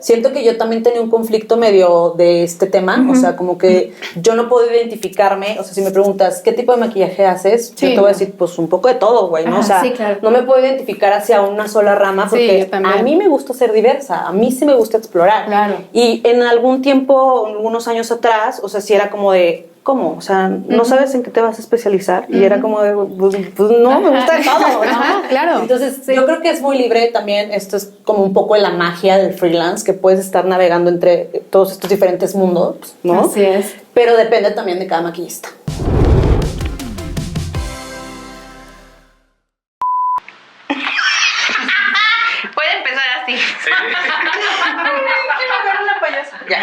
siento que yo también tenía un conflicto medio de este tema, o sea, como que yo no puedo identificarme, o sea, si me preguntas, ¿qué tipo de maquillaje haces? Yo te voy a decir, pues un poco de todo, güey, ¿no? O sea, no me puedo identificar hacia una sola rama porque a mí me gusta ser diversa, a mí sí me gusta explorar. Claro. Y en algún tiempo, algunos años atrás, o sea, sí era como de, ¿cómo? O sea, ¿no sabes en qué te vas a especializar? Y era como de, pues no, me gusta de todo, ¿no? Claro. Entonces, yo creo que es muy libre también. Esto es como un poco la magia del freelance, que puedes estar navegando entre todos estos diferentes mundos, ¿no? Así es. Pero depende también de cada maquillista. Puede empezar así. Sí. Ya.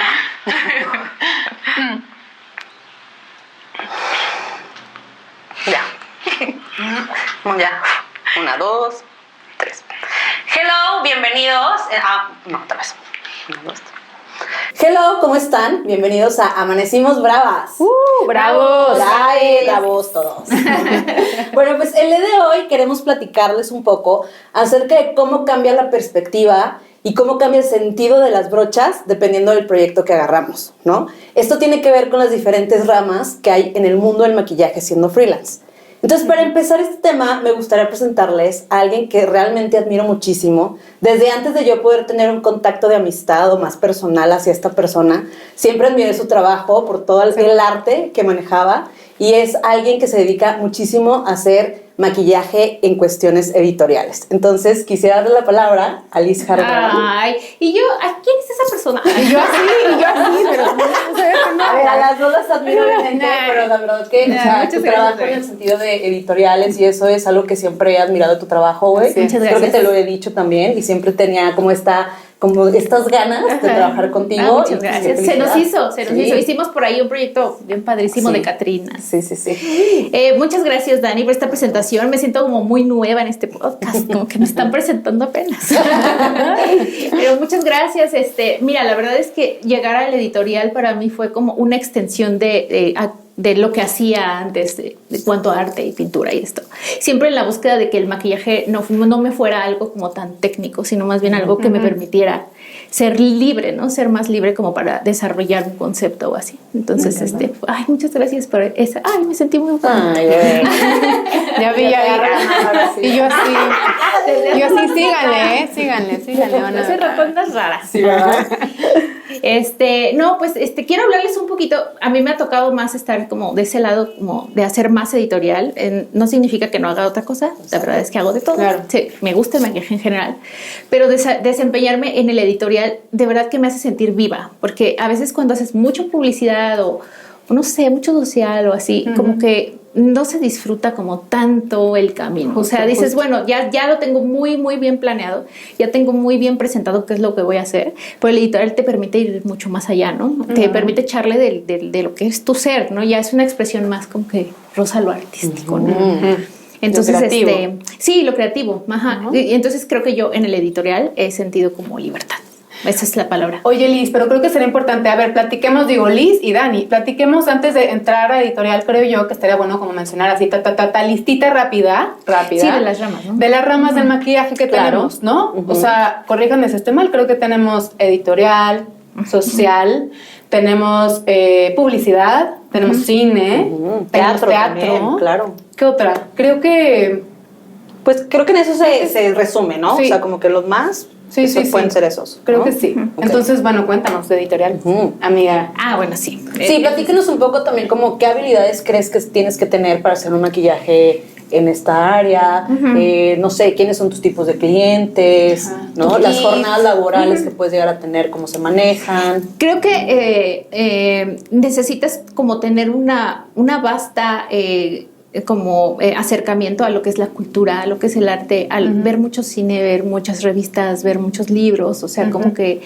Ya. 1, 2, 3. Hello, bienvenidos. No, otra vez. 1, 2, 3. Hello, ¿cómo están? Bienvenidos a Amanecimos Bravas. ¡Bravos! ¡Ay, bravos todos! Bueno, pues el día de hoy queremos platicarles un poco acerca de cómo cambia la perspectiva y cómo cambia el sentido de las brochas dependiendo del proyecto que agarramos, ¿no? Esto tiene que ver con las diferentes ramas que hay en el mundo del maquillaje siendo freelance. Entonces, para empezar este tema, me gustaría presentarles a alguien que realmente admiro muchísimo. Desde antes de yo poder tener un contacto de amistad o más personal hacia esta persona, siempre admiré su trabajo por todo el arte que manejaba, y es alguien que se dedica muchísimo a hacer maquillaje en cuestiones editoriales. Entonces, quisiera darle la palabra a Liz Hargrave. Ay, y yo, ¿a quién es esa persona? Y yo así, pero A ver, a las dos las admiro obviamente, pero la verdad que tu trabajo en el sentido de editoriales y eso es algo que siempre he admirado de tu trabajo, güey. Sí, muchas Creo que te lo he dicho también y siempre tenía como estas ganas de trabajar contigo. Muchas gracias. Se nos hizo. Hicimos por ahí un proyecto bien padrísimo de Catrinas. Sí. Muchas gracias, Dani, por esta presentación. Me siento como muy nueva en este podcast, como que me están presentando apenas. Pero muchas gracias. Mira, la verdad es que llegar al editorial para mí fue como una extensión de lo que hacía antes de cuanto a arte y pintura y esto. Siempre en la búsqueda de que el maquillaje no me fuera algo como tan técnico, sino más bien algo que me permitiera ser libre, ¿no? Ser más libre como para desarrollar un concepto o así. Entonces, muchas gracias por esa. Ay, me sentí muy buena. Ya vi. Y yo así, síganle. No se rotondas raras. Sí, ¿verdad? Quiero hablarles un poquito. A mí me ha tocado más estar como de ese lado, como de hacer más editorial. No significa que no haga otra cosa. La verdad es que hago de todo. Claro. Sí, me gusta el maquillaje en general. Pero desempeñarme en el editorial, de verdad que me hace sentir viva. Porque a veces cuando haces mucha publicidad o no sé, mucho social o así, como que no se disfruta como tanto el camino. O sea, dices, bueno, ya lo tengo muy, muy bien planeado, ya tengo muy bien presentado qué es lo que voy a hacer, pero el editorial te permite ir mucho más allá, ¿no? Te permite echarle de lo que es tu ser, ¿no? Ya es una expresión más como que roza lo artístico, ¿no? Entonces, lo creativo. Sí, lo creativo, ajá. Y entonces creo que yo en el editorial he sentido como libertad. Esa es la palabra. Oye, Liz, pero creo que sería importante, a ver, platiquemos, Liz y Dani, platiquemos antes de entrar a editorial, creo yo que estaría bueno como mencionar así, listita rápida. Sí, de las ramas, ¿no? De las ramas del maquillaje que tenemos, ¿no? O sea, corríjanme si estoy mal, creo que tenemos editorial, social, tenemos publicidad, tenemos cine, teatro teatro, también, claro. ¿Qué otra? Creo que en eso se resume, ¿no? Sí. O sea, como que los más... Sí, pueden ser esos. Creo ¿no? que sí. Okay. Entonces, bueno, cuéntanos de editorial, amiga. Bueno, sí. Sí, platícanos un poco también como qué habilidades crees que tienes que tener para hacer un maquillaje en esta área, no sé, quiénes son tus tipos de clientes, ¿no? Las jornadas laborales que puedes llegar a tener, cómo se manejan. Creo que necesitas como tener una vasta... acercamiento a lo que es la cultura, a lo que es el arte, al ver mucho cine, ver muchas revistas, ver muchos libros, o sea, como que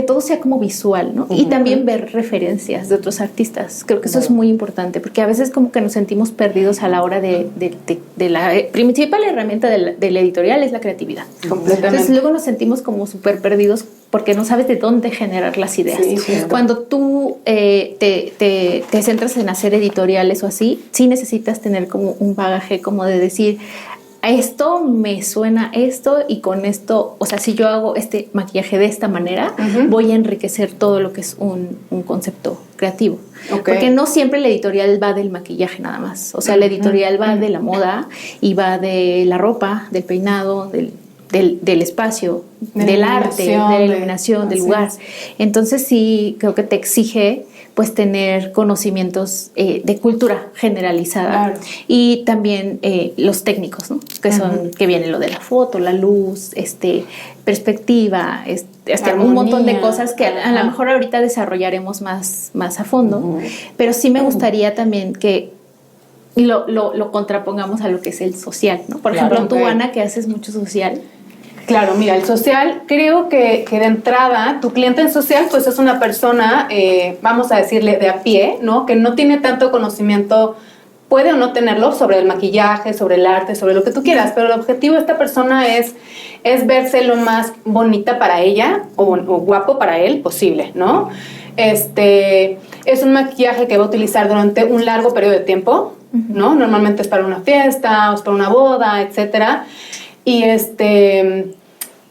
todo sea como visual, ¿no? Y también ver referencias de otros artistas. Creo que eso es muy importante, porque a veces como que nos sentimos perdidos a la hora de la principal herramienta del editorial es la creatividad. Completamente. Entonces luego nos sentimos como súper perdidos porque no sabes de dónde generar las ideas. Sí. Cuando tú te centras en hacer editoriales o así, sí necesitas tener como un bagaje como de decir... a esto me suena esto y con esto, o sea, si yo hago este maquillaje de esta manera, voy a enriquecer todo lo que es un concepto creativo. Okay. Porque no siempre la editorial va del maquillaje nada más. O sea, la editorial va de la moda y va de la ropa, del peinado, del espacio, del arte, de la iluminación, del lugar. Entonces sí, creo que te exige pues tener conocimientos de cultura generalizada, y también los técnicos, ¿no? Que son, que viene lo de la foto, la luz, perspectiva, un montón de cosas que a lo mejor ahorita desarrollaremos más a fondo, pero sí me gustaría también que lo contrapongamos a lo que es el social, ¿no? Por ejemplo, tú, Ana, que haces mucho social. Claro, mira, el social, creo que de entrada, tu cliente en social, pues es una persona, vamos a decirle, de a pie, ¿no? Que no tiene tanto conocimiento, puede o no tenerlo, sobre el maquillaje, sobre el arte, sobre lo que tú quieras, pero el objetivo de esta persona es verse lo más bonita para ella o guapo para él posible, ¿no? Es un maquillaje que va a utilizar durante un largo periodo de tiempo, ¿no? Normalmente es para una fiesta, o es para una boda, etcétera.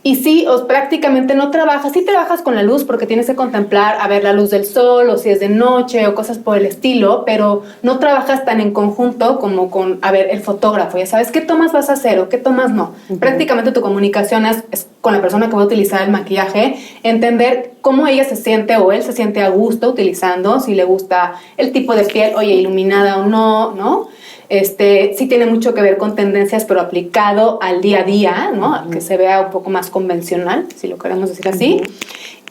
Y sí, prácticamente no trabajas, sí trabajas con la luz porque tienes que contemplar, a ver, la luz del sol, o si es de noche, o cosas por el estilo, pero no trabajas tan en conjunto como con, a ver, el fotógrafo, ya sabes qué tomas vas a hacer o qué tomas no. Prácticamente tu comunicación es con la persona que va a utilizar el maquillaje, entender cómo ella se siente o él se siente a gusto utilizando, si le gusta el tipo de piel, oye, iluminada o no, ¿no? Sí tiene mucho que ver con tendencias, pero aplicado al día a día, ¿no? Que se vea un poco más convencional, si lo queremos decir así.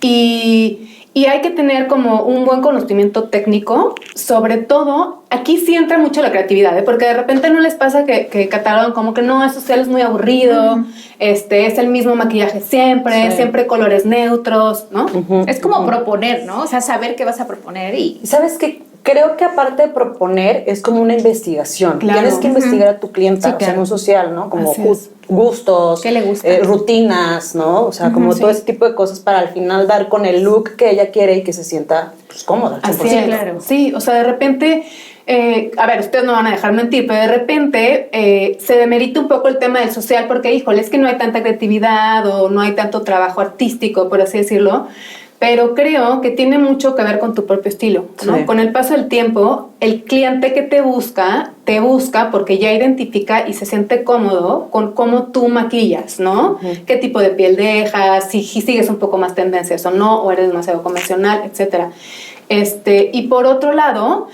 Y hay que tener como un buen conocimiento técnico, sobre todo, aquí sí entra mucho la creatividad, porque de repente no les pasa que catalogan como que no, es social, es muy aburrido, es el mismo maquillaje siempre colores neutros, ¿no? Es como proponer, ¿no? O sea, saber qué vas a proponer y... ¿Sabes qué? Creo que aparte de proponer, es como una investigación. Claro. Tienes que investigar a tu cliente, o sea, en un social, ¿no? Como gustos, ¿qué le gusta? Rutinas, ¿no? O sea, como todo ese tipo de cosas para al final dar con el look que ella quiere y que se sienta pues, cómoda. Así es, claro. Sí, o sea, de repente... a ver, ustedes no van a dejar mentir, pero de repente se demerita un poco el tema del social porque, híjole, es que no hay tanta creatividad o no hay tanto trabajo artístico, por así decirlo, pero creo que tiene mucho que ver con tu propio estilo, ¿no? Sí. Con el paso del tiempo, el cliente que te busca porque ya identifica y se siente cómodo con cómo tú maquillas, ¿no? Qué tipo de piel dejas, si sigues un poco más tendencias o no, o eres demasiado convencional, etcétera. Y por otro lado,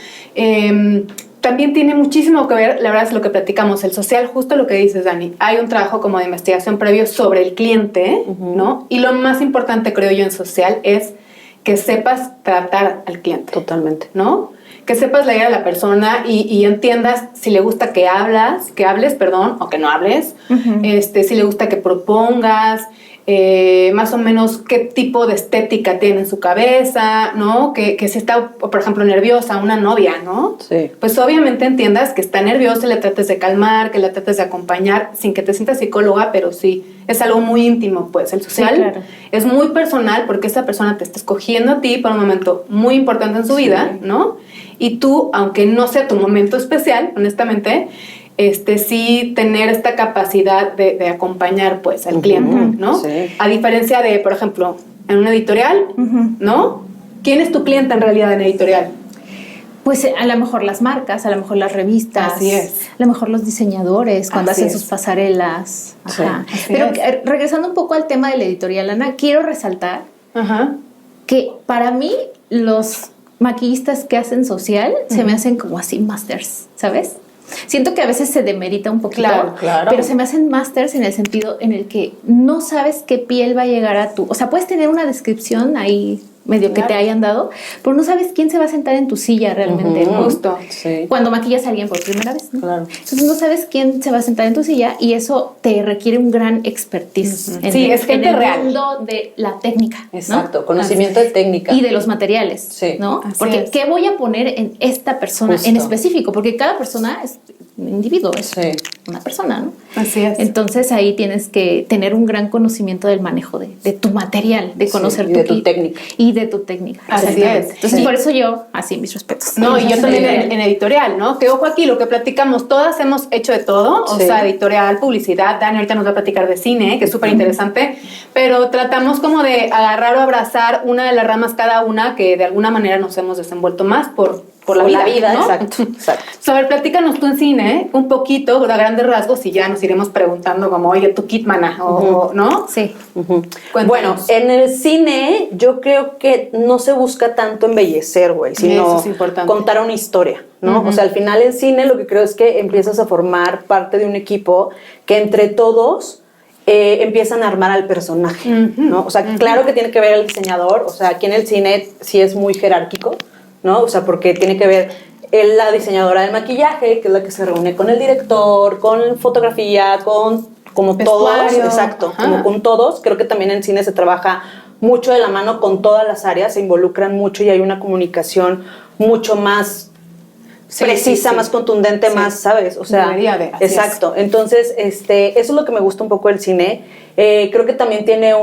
también tiene muchísimo que ver, la verdad es lo que platicamos, el social, justo lo que dices, Dani. Hay un trabajo como de investigación previo sobre el cliente, ¿no? Y lo más importante, creo yo, en social es que sepas tratar al cliente. Totalmente. ¿No? Que sepas leer a la persona y entiendas si le gusta que hables, o que no hables, si le gusta que propongas, más o menos qué tipo de estética tiene en su cabeza, ¿no? Que si está, por ejemplo, nerviosa, una novia, ¿no? Sí. Pues obviamente entiendas que está nerviosa, le trates de calmar, que la trates de acompañar, sin que te sientas psicóloga, pero sí, es algo muy íntimo, pues. El social es muy personal porque esa persona te está escogiendo a ti para un momento muy importante en su vida, ¿no? Y tú, aunque no sea tu momento especial, honestamente, sí tener esta capacidad de acompañar, pues, al cliente, ¿no? Sí. A diferencia de, por ejemplo, en una editorial, ¿no? ¿Quién es tu cliente en realidad en editorial? Pues a lo mejor las marcas, a lo mejor las revistas. Así es. A lo mejor los diseñadores cuando hacen sus pasarelas. Ajá. Sí, pero regresando un poco al tema de la editorial, Ana, quiero resaltar que para mí los maquillistas que hacen social se me hacen como así masters, ¿sabes? Siento que a veces se demerita un poquito, pero se me hacen masters en el sentido en el que no sabes qué piel va a llegar a tu... O sea, puedes tener una descripción ahí medio que te hayan dado, pero no sabes quién se va a sentar en tu silla realmente, ¿no? Justo. Sí. Cuando maquillas a alguien por primera vez, ¿no? Claro. Entonces no sabes quién se va a sentar en tu silla y eso te requiere un gran expertise es gente en el real. mundo de la técnica, exacto, ¿no? Conocimiento de técnica. Y de los materiales, ¿no? Porque ¿qué voy a poner en esta persona en específico? Porque cada persona individuo, es Sí. una persona, ¿no? Así es. Entonces ahí tienes que tener un gran conocimiento del manejo de tu material, de conocer y de tu kit técnica. y de tu técnica. Así exactamente. es. Entonces Sí. por eso yo, así mis respetos. No, y yo Sí. también en editorial, ¿no? Que ojo aquí, lo que platicamos, todas hemos hecho de todo, o Sí. sea, editorial, publicidad, Dani ahorita nos va a platicar de cine, que es súper interesante, pero tratamos como de agarrar o abrazar una de las ramas cada una que de alguna manera nos hemos desenvuelto más por la vida, ¿no? exacto. So, a ver, platícanos tú en cine un poquito, a grandes rasgos, y ya nos iremos preguntando como, oye, tu kit, mana, o, ¿no? Sí. Ujú. Cuéntanos. Bueno, en el cine yo creo que no se busca tanto embellecer, güey, sino Eso es importante. contar una historia, ¿no? Ujú. O sea, al final en cine lo que creo es que empiezas a formar parte de un equipo que entre todos empiezan a armar al personaje, Ujú. ¿no? O sea, claro que tiene que ver el diseñador, o sea, aquí en el cine sí es muy jerárquico, ¿no? O sea, porque tiene que ver la diseñadora del maquillaje, que es la que se reúne con el director, con fotografía, con como todos, Vestuario. exacto, Ajá. como con todos. Creo que también en cine se trabaja mucho de la mano con todas las áreas, se involucran mucho y hay una comunicación mucho más Sí, precisa, sí, sí. más contundente, Sí. más, ¿sabes? O sea, Debería de, así exacto. Entonces, eso es lo que me gusta un poco del cine. Creo que también tiene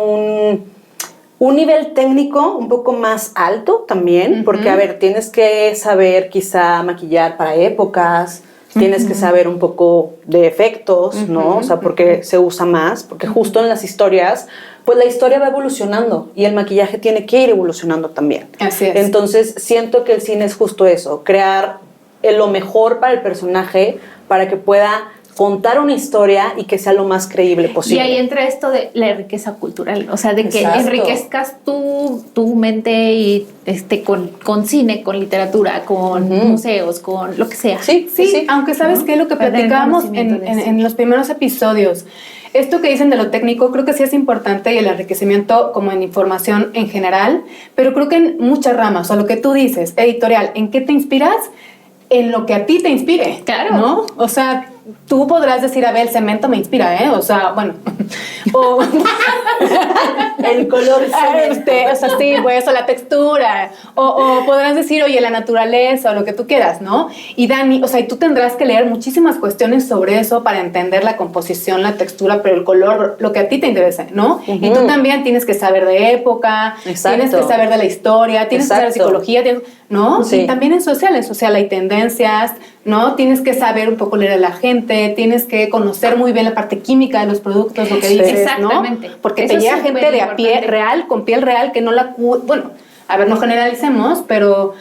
un nivel técnico un poco más alto también, Ujú. porque, a ver, tienes que saber quizá maquillar para épocas, tienes que saber un poco de efectos, ¿no? O sea, porque se usa más, porque justo en las historias, pues la historia va evolucionando y el maquillaje tiene que ir evolucionando también. Así es. Entonces, siento que el cine es justo eso, crear lo mejor para el personaje para que pueda contar una historia y que sea lo más creíble Y posible. ahí entra esto de la riqueza cultural, o sea, de que Exacto. enriquezcas tu mente y con cine, con literatura, con Ujú. museos, con lo que sea. Sí, Sí, aunque sabes ¿no? que lo que Para tener platicábamos conocimiento de eso. en los primeros episodios, esto que dicen de lo técnico, creo que sí es importante y el enriquecimiento como en información en general, pero creo que en muchas ramas, o sea, lo que tú dices, editorial, ¿en qué te inspiras? En lo que a ti te inspire. Claro. ¿No? O sea, tú podrás decir, a ver, el cemento me inspira, ¿eh? O sea, bueno. O, El color o sea, sí, pues, o la textura. O podrás decir, oye, la naturaleza, o lo que tú quieras, ¿no? Y Dani, o sea, y tú tendrás que leer muchísimas cuestiones sobre eso para entender la composición, la textura, pero el color, lo que a ti te interesa, ¿no? Ujú. Y tú también tienes que saber de época, Exacto. tienes que saber de la historia, tienes que saber de Exacto. psicología, ¿no? Sí. Y también en social hay tendencias, ¿no? Tienes que saber un poco leer a la gente, tienes que conocer muy bien la parte química de los productos, lo que Sí. dices, Exactamente. ¿no? Porque Eso te llega es gente súper de a pie importante. real, con piel real, que no la... Bueno, a ver, no generalicemos, pero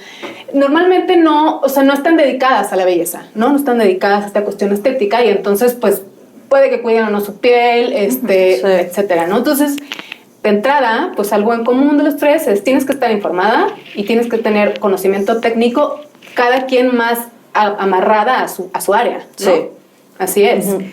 normalmente no, o sea, no están dedicadas a la belleza, ¿no? No están dedicadas a esta cuestión estética y entonces, pues, puede que cuiden o no su piel, etcétera, ¿no? Entonces, de entrada, pues algo en común de los tres es tienes que estar informada y tienes que tener conocimiento técnico, cada quien más amarrada a su área, ¿no? Sí. Así es. Ujú.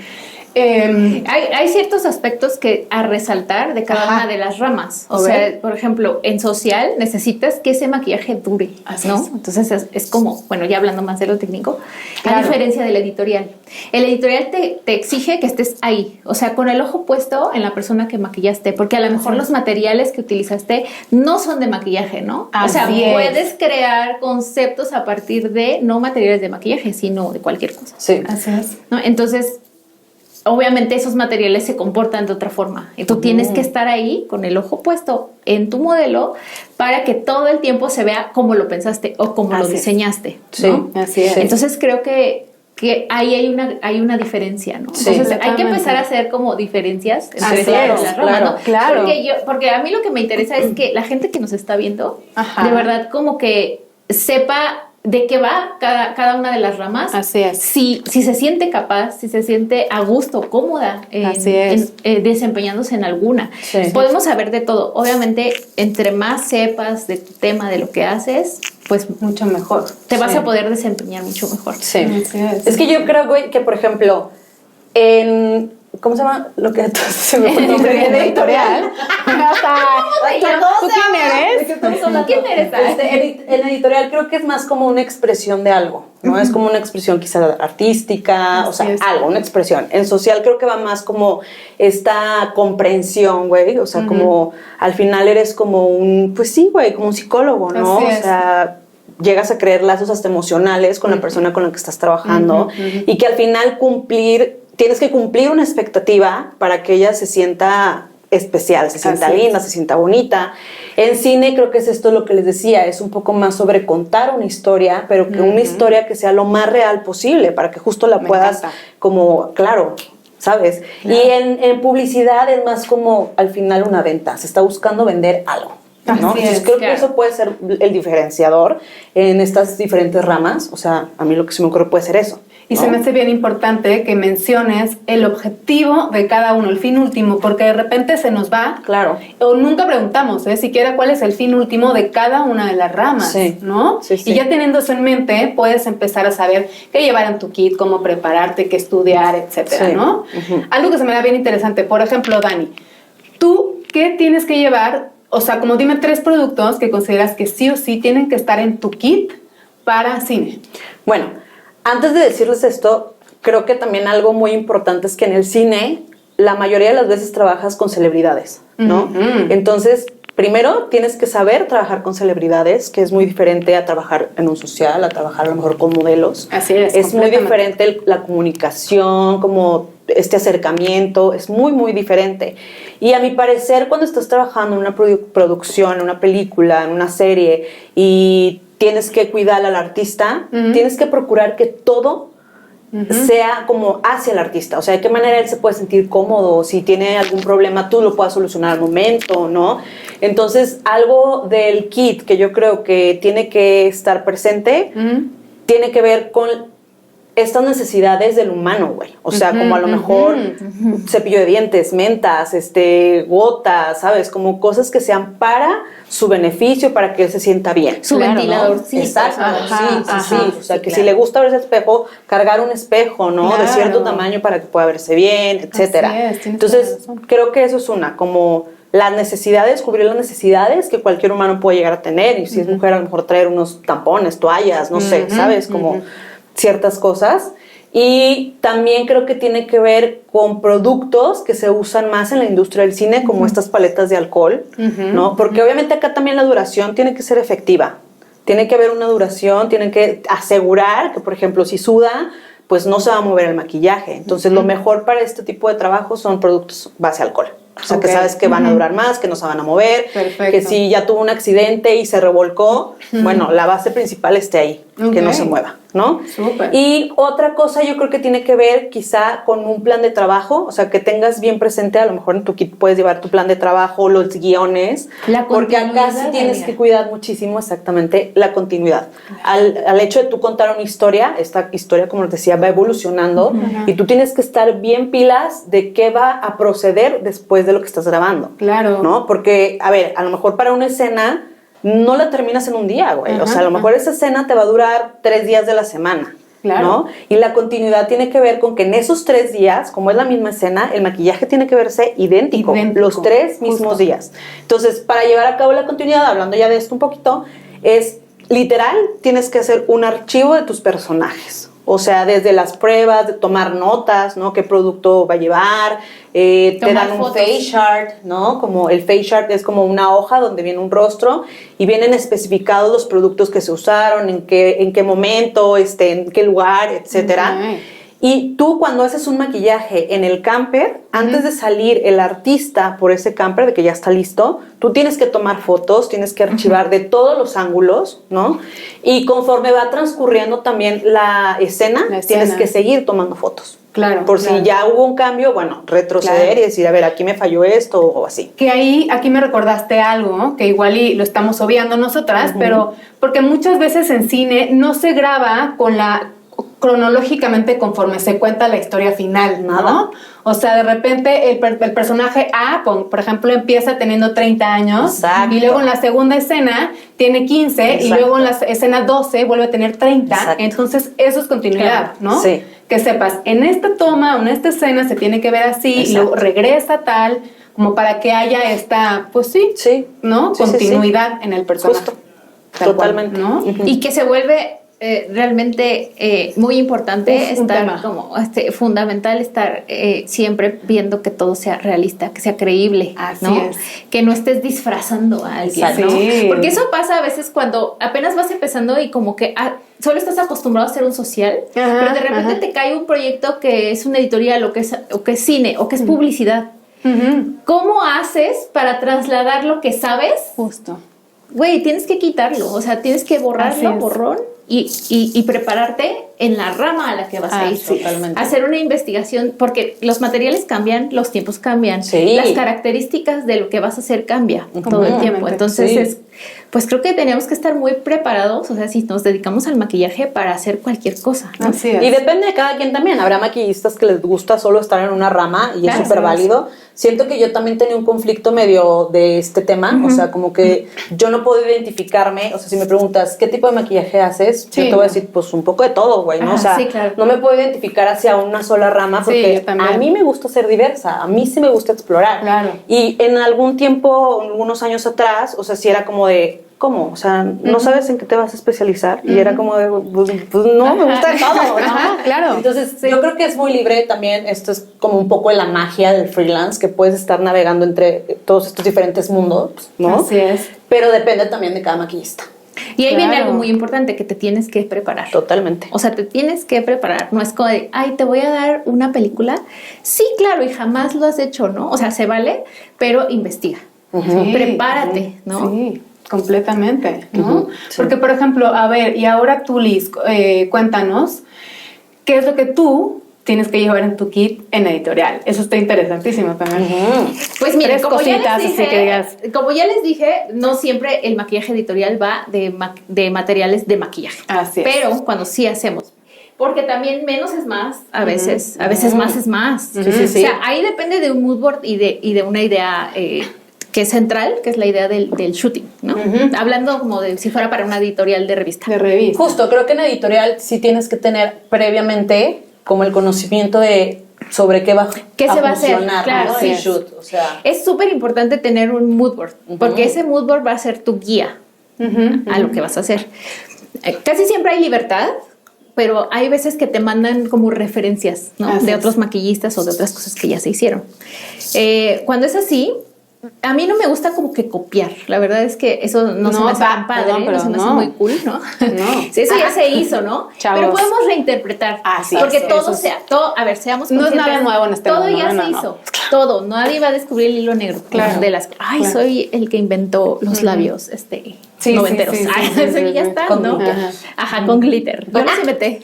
Hay ciertos aspectos que a resaltar de cada Ajá. una de las ramas. O A sea, ver. por ejemplo, en social necesitas que ese maquillaje dure, Así ¿no? es. Entonces es como, bueno, ya hablando más de lo técnico, Claro. a diferencia del editorial. El editorial te exige que estés ahí, o sea, con el ojo puesto en la persona que maquillaste, porque a lo mejor los materiales que utilizaste no son de maquillaje, ¿no? O sea, Así es. puedes crear conceptos a partir de no materiales de maquillaje, sino de cualquier cosa. Sí. Así es. ¿No? Entonces, obviamente esos materiales se comportan de otra forma. Y tú tienes que estar ahí con el ojo puesto en tu modelo para que todo el tiempo se vea como lo pensaste o como lo Así es. diseñaste. Sí. ¿no? Así es. Entonces creo que ahí hay una diferencia, ¿no? Sí. Entonces hay que Totalmente. empezar a hacer como diferencias entre Así todas es, las ramas, claro, ¿no? claro. Porque a mí lo que me interesa es que la gente que nos está viendo, Ajá. de verdad como que sepa de qué va cada una de las ramas. Así es. Si se siente capaz, si se siente a gusto, cómoda Así es. desempeñándose en alguna. Sí. Podemos saber de todo. Obviamente, entre más sepas de tu tema, de lo que haces, pues Mucho mejor. te vas Sí. a poder desempeñar mucho mejor. Sí. Así es. Es que yo creo, güey, que por ejemplo, ¿cómo se llama? Lo que se me fue el nombre. Editorial. ¿Tú quién eres? ¿Quién eres? El editorial creo que es más como una expresión de algo, ¿no? Es como una expresión quizá artística, o Así sea, es. algo, una expresión. En social creo que va más como esta comprensión, güey, o sea, como al final eres como pues sí, güey, como un psicólogo, ¿no? Así O es. sea, llegas a crear lazos hasta emocionales con la persona con la que estás trabajando y que al final tienes que cumplir una expectativa para que ella se sienta especial, se sienta linda, se sienta bonita. En cine creo que es esto lo que les decía, es un poco más sobre contar una historia, pero que una historia que sea lo más real posible para que justo la puedas como, claro, ¿sabes? Claro. Y en publicidad es más como al final una venta, se está buscando vender algo, ¿no? Entonces creo que eso puede ser el diferenciador en estas diferentes ramas, o sea, a mí lo que se me ocurre puede ser eso. Y se me hace bien importante que menciones el objetivo de cada uno, el fin último, porque de repente se nos va. Claro. O nunca preguntamos, siquiera cuál es el fin último de cada una de las ramas, ¿no? Sí. Y ya teniendo eso en mente, puedes empezar a saber qué llevar en tu kit, cómo prepararte, qué estudiar, etcétera, ¿no? Algo que se me da bien interesante, por ejemplo, Dani, ¿tú qué tienes que llevar? O sea, como dime 3 productos que consideras que sí o sí tienen que estar en tu kit para cine. Bueno, antes de decirles esto, creo que también algo muy importante es que en el cine la mayoría de las veces trabajas con celebridades, ¿no? Entonces, primero tienes que saber trabajar con celebridades, que es muy diferente a trabajar en un social, a trabajar a lo mejor con modelos. Así es. Es muy diferente la comunicación, como este acercamiento, es muy, muy diferente. Y a mi parecer, cuando estás trabajando en una producción, en una película, en una serie, y tienes que cuidar al artista, tienes que procurar que todo sea como hacia el artista, o sea, de qué manera él se puede sentir cómodo, si tiene algún problema tú lo puedas solucionar al momento, ¿no? Entonces, algo del kit que yo creo que tiene que estar presente, tiene que ver con estas necesidades del humano, güey. O sea, como a lo mejor cepillo de dientes, mentas, gotas, ¿sabes? Como cosas que sean para su beneficio, para que él se sienta bien. Su ventiladorcito. Exacto. Sí. O sea, que si le gusta verse espejo, cargar un espejo, ¿no? Claro. De cierto tamaño para que pueda verse bien, etcétera. Entonces, creo que eso es como las necesidades, cubrir las necesidades que cualquier humano puede llegar a tener. Y si es mujer, a lo mejor traer unos tampones, toallas, no sé, ¿sabes? Como ciertas cosas. Y también creo que tiene que ver con productos que se usan más en la industria del cine, como estas paletas de alcohol, ¿no? Porque obviamente acá también la duración tiene que ser efectiva. Tiene que haber una duración, tienen que asegurar que, por ejemplo, si suda, pues no se va a mover el maquillaje. Entonces, lo mejor para este tipo de trabajo son productos base alcohol. O sea, que sabes que van a durar más, que no se van a mover, que si ya tuvo un accidente y se revolcó, bueno, la base principal esté ahí, que no se mueva, ¿no? Súper. Y otra cosa yo creo que tiene que ver quizá con un plan de trabajo, o sea, que tengas bien presente, a lo mejor en tu kit puedes llevar tu plan de trabajo, los guiones, porque acá sí tienes que cuidar muchísimo exactamente la continuidad. Al hecho de tú contar una historia, esta historia, como les decía, va evolucionando y tú tienes que estar bien pilas de qué va a proceder después de lo que estás grabando. Claro. ¿No? Porque, a ver, a lo mejor para una escena no la terminas en un día, güey. O sea, a lo mejor esa escena te va a durar 3 días de la semana. Claro. ¿No? Y la continuidad tiene que ver con que en esos 3 días, como es la misma escena, el maquillaje tiene que verse idéntico. Los 3 mismos días. Entonces, para llevar a cabo la continuidad, hablando ya de esto un poquito, es literal, tienes que hacer un archivo de tus personajes. O sea, desde las pruebas, de tomar notas, ¿no? ¿Qué producto va a llevar? Te dan un face chart, ¿no? Como el face chart es como una hoja donde viene un rostro y vienen especificados los productos que se usaron, en qué momento, en qué lugar, etcétera. Y tú cuando haces un maquillaje en el camper, antes de salir el artista por ese camper, de que ya está listo, tú tienes que tomar fotos, tienes que archivar de todos los ángulos, ¿no? Y conforme va transcurriendo también la escena, tienes que seguir tomando fotos. Claro. Por si ya hubo un cambio, bueno, retroceder y decir, a ver, aquí me falló esto o así. Que aquí me recordaste algo, que igual y lo estamos obviando nosotras, pero porque muchas veces en cine no se graba cronológicamente conforme se cuenta la historia final, ¿no? O sea, de repente el personaje A, por ejemplo, empieza teniendo 30 años. Exacto. Y luego en la segunda escena tiene 15. Exacto. Y luego en la escena 12 vuelve a tener 30. Exacto. Entonces, eso es continuidad, ¿no? Sí. Que sepas, en esta toma o en esta escena se tiene que ver así. Exacto. Y luego regresa tal, como para que haya esta, pues sí. ¿No? Continuidad en el personaje. Justo. Totalmente. Cual, ¿no? Y que se vuelve realmente muy importante Es un estar tema. como fundamental estar siempre viendo que todo sea realista, que sea creíble, Así ¿no? es. Que no estés disfrazando a alguien, Exacto. ¿no? Sí. Porque eso pasa a veces cuando apenas vas empezando y como que solo estás acostumbrado a hacer un social, Ajá, pero de repente ajá. te cae un proyecto que es una editorial o que es cine o que es publicidad. Ujú. ¿Cómo haces para trasladar lo que sabes? Justo. Güey, tienes que quitarlo, o sea, tienes que borrarlo, Así es. borrón, y prepararte en la rama a la que vas a ir. Así es. Totalmente. Hacer una investigación, porque los materiales cambian, los tiempos cambian, Sí. las características de lo que vas a hacer cambia todo el tiempo. Entonces, Sí. pues creo que tenemos que estar muy preparados, o sea, si nos dedicamos al maquillaje para hacer cualquier cosa, ¿no? Así es. Y depende de cada quien también. Habrá maquillistas que les gusta solo estar en una rama y Claro. es súper válido. Siento que yo también tenía un conflicto medio de este tema. O sea, como que yo no puedo identificarme. O sea, si me preguntas, ¿qué tipo de maquillaje haces? Sí. Yo te voy a decir, pues un poco de todo, güey, ¿no? Ajá, O sea, sí, claro. no me puedo identificar hacia una sola rama Sí, porque yo también. a mí me gusta ser diversa. A mí sí me gusta explorar. Claro. Y en algún tiempo, algunos años atrás, o sea, sí era como de, ¿cómo? O sea, ¿no sabes en qué te vas a especializar? Y era como de, pues no, me gusta de todo, ¿no? Ajá, claro. Entonces, yo creo que es muy libre también. Esto es como un poco la magia del freelance, que puedes estar navegando entre todos estos diferentes mundos, ¿no? Así es. Pero depende también de cada maquillista. Y ahí viene Claro. algo muy importante, que te tienes que preparar. Totalmente. O sea, te tienes que preparar. No es como de, ay, te voy a dar una película. Sí, claro, y jamás lo has hecho, ¿no? O sea, se vale, pero investiga. Sí, Prepárate, ¿no? Sí, completamente, ¿no? Ujú, sí. Porque, por ejemplo, a ver, y ahora tú, Liz, cuéntanos, ¿qué es lo que tú tienes que llevar en tu kit en editorial? Eso está interesantísimo también. Pues miren, Tres como ya, cositas, les así dije, que digas. como ya les dije, no siempre el maquillaje editorial va de materiales de maquillaje. Así es. Pero cuando sí hacemos. Porque también menos es más, a veces más es más. Sí, sí, sí. O sea, ahí depende de un mood board y de una idea que es central, que es la idea del shooting, ¿no? Hablando como de si fuera para una editorial de revista. De revista. Justo, creo que en editorial sí tienes que tener previamente como el conocimiento de sobre qué va ¿Qué se va a hacer? funcionar, Claro, ¿no? sí. El shoot, o sea, Es súper importante tener un mood board, porque ese mood board va a ser tu guía a lo que vas a hacer. Casi siempre hay libertad, pero hay veces que te mandan como referencias, ¿no? Así De es. otros maquillistas o de otras cosas que ya se hicieron. Cuando es así, a mí no me gusta como que copiar. La verdad es que eso no se me hace tan padre, perdón, pero no se me hace no. muy cool, ¿no? No. Sí, eso ya se hizo, ¿no? Chavos. Pero podemos reinterpretar. Así porque es, todo eso es. a ver, seamos No es conscientes. nada nuevo en este todo mundo, ya no, se no. hizo. Todo. Nadie va a descubrir el hilo negro Claro. de las. Ay, Claro. soy el que inventó los labios, Sí, noventeros. sí, sí, Ay, sí, eso sí, ya sí. está, Con ¿no? glitter. Ajá, con glitter. Yo no se mete.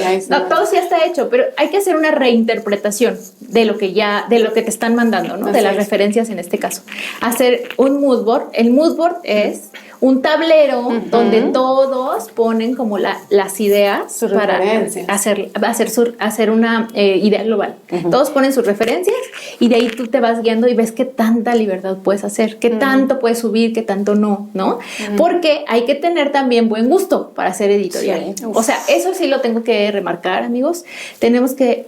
Ay, sí. No, todo sí ya está hecho, pero hay que hacer una reinterpretación de lo que te están mandando, ¿no? De Así las es. referencias en este caso. Hacer un mood board. El mood board es un donde todos ponen como las ideas Sus para referencias. hacer una idea global. Todos ponen sus referencias y de ahí tú te vas guiando y ves qué tanta libertad puedes hacer, qué tanto puedes subir, qué tanto no, ¿no? Porque hay que tener también buen gusto para hacer editorial. Sí. O sea, eso sí lo tengo que remarcar, amigos. Tenemos que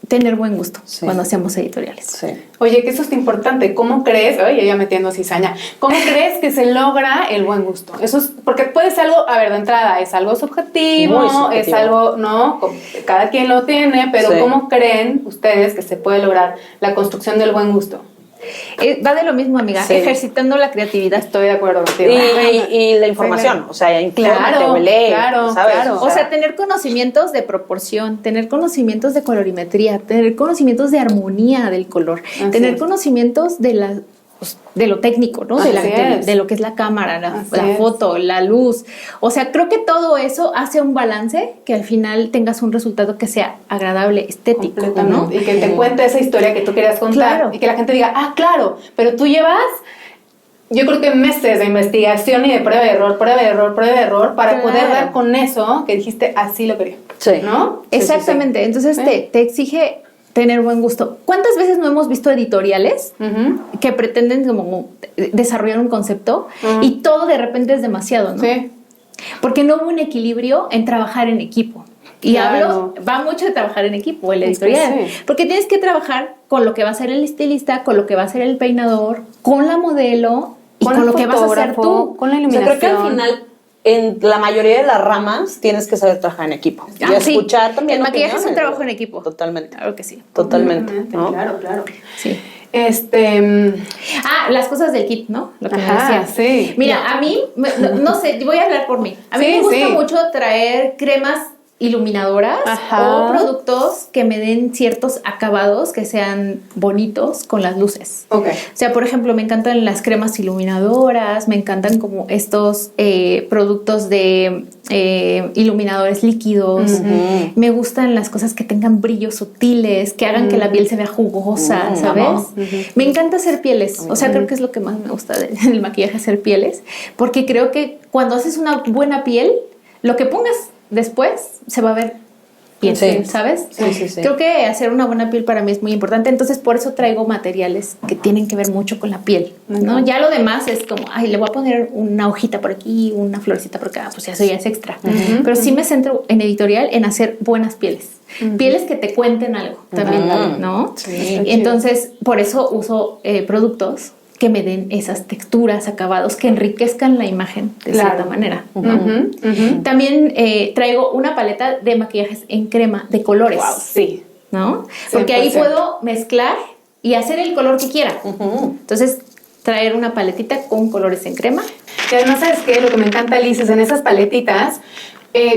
tener buen gusto cuando hacemos editoriales. sí. Oye, que eso es importante. ¿Cómo crees? Oye, ya metiendo cizaña. ¿Cómo crees que se logra el buen gusto? Eso es porque puede ser algo, a ver, de entrada, es algo subjetivo, Muy subjetivo. es algo, ¿no? Cada quien lo tiene, pero Sí. ¿cómo creen ustedes que se puede lograr la construcción del buen gusto? Va de lo mismo, amiga, Sí. ejercitando la creatividad. Estoy de acuerdo contigo. Y la información, o sea, infórmate, Claro, lee, claro, ¿sabes? claro. O sea, tener conocimientos de proporción, tener conocimientos de colorimetría, tener conocimientos de armonía del color, Así tener es. conocimientos de lo técnico, ¿no? Así De es. lo que es la cámara, la Así es. foto, la luz. O sea, creo que todo eso hace un balance que al final tengas un resultado que sea agradable, estético, ¿no? Completamente. Y que te cuente esa historia que tú querías contar. Claro. Y que la gente diga, ah, claro, pero tú llevas, yo creo que meses de investigación y de prueba de error para Claro. poder dar con eso que dijiste, así lo quería. Sí. ¿No? Sí, Exactamente. sí, sí. Entonces Sí. te exige tener buen gusto. ¿Cuántas veces no hemos visto editoriales Ujú. que pretenden como desarrollar un concepto y todo de repente es demasiado, ¿no? Sí. Porque no hubo un equilibrio en trabajar en equipo. Y Claro. va mucho de trabajar en equipo, el Es que editorial. sí. Porque tienes que trabajar con lo que va a ser el estilista, con lo que va a ser el peinador, con la modelo y con el lo que vas a hacer fotógrafo, tú. con la O sea, iluminación. creo que al final en la mayoría de las ramas tienes que saber trabajar en equipo. Y Sí. escuchar también El maquillaje es un opiniones, trabajo güey. en equipo. Totalmente. Claro que sí. Totalmente. ¿no? Claro. Sí. Mm, Las cosas del kit, ¿no? Lo que me Ajá, decías. sí. Mira, a mí, no sé, voy a hablar por mí. A mí Sí, me gusta sí. mucho traer cremas iluminadoras Ajá. o productos que me den ciertos acabados que sean bonitos con las luces. Ok. O sea, por ejemplo, me encantan las cremas iluminadoras, me encantan como estos productos de iluminadores líquidos. Me gustan las cosas que tengan brillos sutiles, que hagan que la piel se vea jugosa, ¿sabes? Me encanta hacer pieles. O sea, creo que es lo que más me gusta del maquillaje, hacer pieles. Porque creo que cuando haces una buena piel, lo que pongas después se va a ver bien, Sí. ¿sabes? Sí. Creo que hacer una buena piel para mí es muy importante, entonces por eso traigo materiales que tienen que ver mucho con la piel, ¿no? Ya lo demás es como, ay, le voy a poner una hojita por aquí, una florecita por acá, pues eso ya es extra. Pero sí me centro en editorial en hacer buenas pieles. Pieles que te cuenten algo también, ¿no? Sí. Entonces, por eso uso productos que me den esas texturas, acabados, que enriquezcan la imagen de cierta manera, ¿no? También traigo una paleta de maquillajes en crema de colores, Wow, sí. ¿no? Porque ahí 100%. puedo mezclar y hacer el color que quiera. Entonces, traer una paletita con colores en crema. Y además, ¿sabes qué? Lo que me encanta, Liz, es en esas paletitas,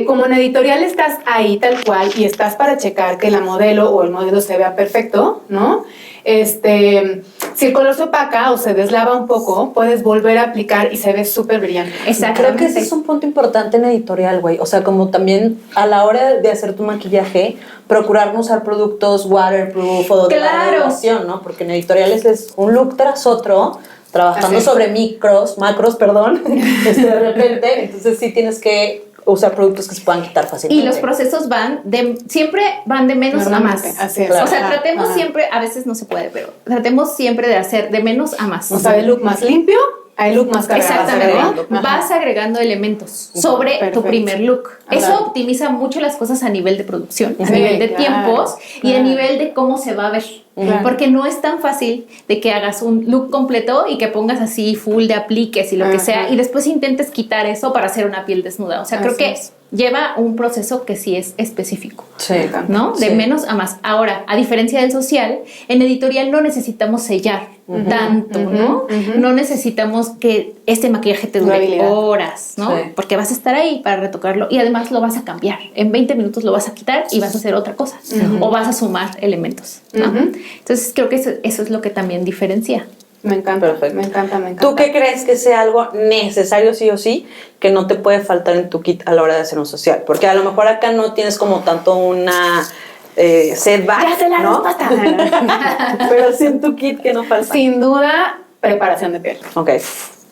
como en editorial estás ahí tal cual y estás para checar que la modelo o el modelo se vea perfecto, ¿no? Si el color se opaca o se deslava un poco, puedes volver a aplicar y se ve súper brillante. Creo que ese es un punto importante en editorial, güey. O sea, como también a la hora de hacer tu maquillaje, procurar no usar productos waterproof o de Claro. radiación, ¿no? Porque en editoriales es un look tras otro, trabajando Así. sobre macros, perdón, de repente. Entonces sí tienes que usar productos que se puedan quitar fácilmente. Y los procesos siempre van de menos a más. Normalmente, así es. Claro. O sea, Ajá, tratemos ajá. siempre, a veces no se puede, pero tratemos siempre de hacer de menos a más. O sea, el look más limpio al look más cargado. Exactamente. ¿no? Ajá. Vas agregando elementos sobre Perfecto. tu primer look. Ajá. Eso optimiza mucho las cosas a nivel de producción, a Sí, nivel de claro, tiempos y a claro. nivel de cómo se va a ver. Claro. Porque no es tan fácil de que hagas un look completo y que pongas así full de apliques y lo que Ajá. sea y después intentes quitar eso para hacer una piel desnuda. O sea, creo Así que es. lleva un proceso que sí es específico. Sí. ¿No? De Sí. menos a más. Ahora, a diferencia del social, en editorial no necesitamos sellar tanto, ¿no? No necesitamos que este maquillaje te dure Durabilidad. horas, ¿no? Sí. Porque vas a estar ahí para retocarlo y además lo vas a cambiar. En 20 minutos lo vas a quitar y vas a hacer otra cosa. O vas a sumar elementos, ¿no? Entonces, creo que eso es lo que también diferencia. Me encanta, Perfecto. me encanta, me encanta. ¿Tú qué crees que sea algo necesario sí o sí que no te puede faltar en tu kit a la hora de hacer un social? Porque a lo mejor acá no tienes como tanto una setback, Ya sé la ¿no? respuesta. Pero sí en tu kit que no falta. Sin duda, preparación de piel. Ok.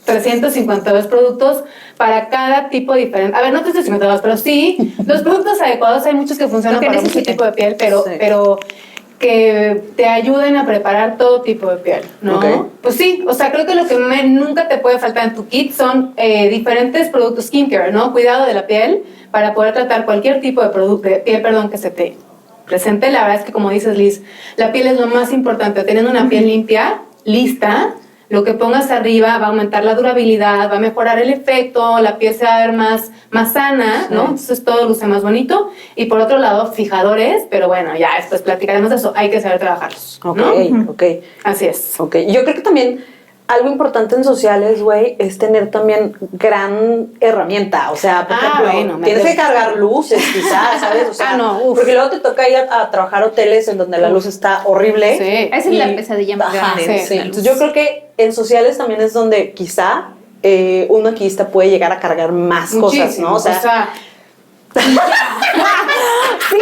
352 productos para cada tipo diferente. A ver, no 352, pero sí, los productos adecuados, hay muchos que funcionan Lo que para mucho necesiten. tipo de piel, pero, Sí. pero que te ayuden a preparar todo tipo de piel, ¿no? Ok. Pues sí, o sea, creo que lo que nunca te puede faltar en tu kit son diferentes productos skincare, ¿no? Cuidado de la piel para poder tratar cualquier tipo de producto, de piel, que se te presente. La verdad es que, como dices, Liz, la piel es lo más importante. Teniendo una piel limpia, lista, lo que pongas arriba va a aumentar la durabilidad, va a mejorar el efecto, la piel se va a ver más sana, ¿no? Entonces todo luce más bonito. Y por otro lado, fijadores, pero bueno, ya después platicaremos de eso. Hay que saber trabajarlos, Ok, ¿no? ok. Así es. Ok, yo creo que también algo importante en sociales, güey, es tener también gran herramienta. O sea, por ejemplo, bueno, tienes que cargar luces, quizás, ¿sabes? O sea, no, uf. porque luego te toca ir a trabajar a hoteles en donde la luz está horrible. Sí. Esa es la pesadilla más Ajá, grande. sí, de sí. la luz. Entonces yo creo que en sociales también es donde quizá un maquillista puede llegar a cargar más cosas, ¿no? O sea sí,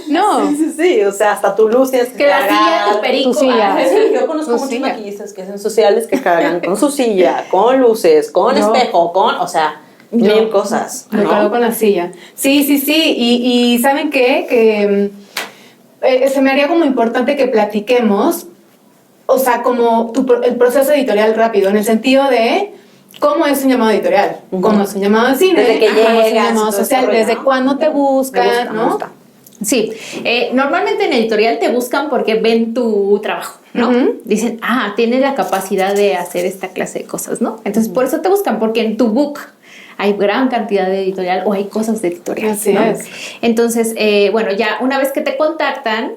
no. Sí, o sea, hasta tu luz tienes que Que la cargar. silla, tu perico. Tu silla. ah, Sí, yo conozco Tu muchos silla. maquillistas que hacen sociales que cargan con su silla, con luces, con Yo. espejo, o sea, mil cosas, Me ¿no? cargo con la silla. Sí. Y ¿saben qué? Que se me haría como importante que platiquemos, o sea, como el proceso editorial rápido, en el sentido de cómo es un llamado editorial, cómo es un llamado de cine, Desde que cómo es un llegas, llamado todo social, este rollo, desde ¿no? cuándo te Me buscan, gusta, me ¿no? gusta. Sí, normalmente en editorial te buscan porque ven tu trabajo, ¿no? Dicen, tienes la capacidad de hacer esta clase de cosas, ¿no? Entonces, por eso te buscan, porque en tu book hay gran cantidad de editorial o hay cosas de editorial. Así ¿no? es. Entonces, bueno, ya una vez que te contactan,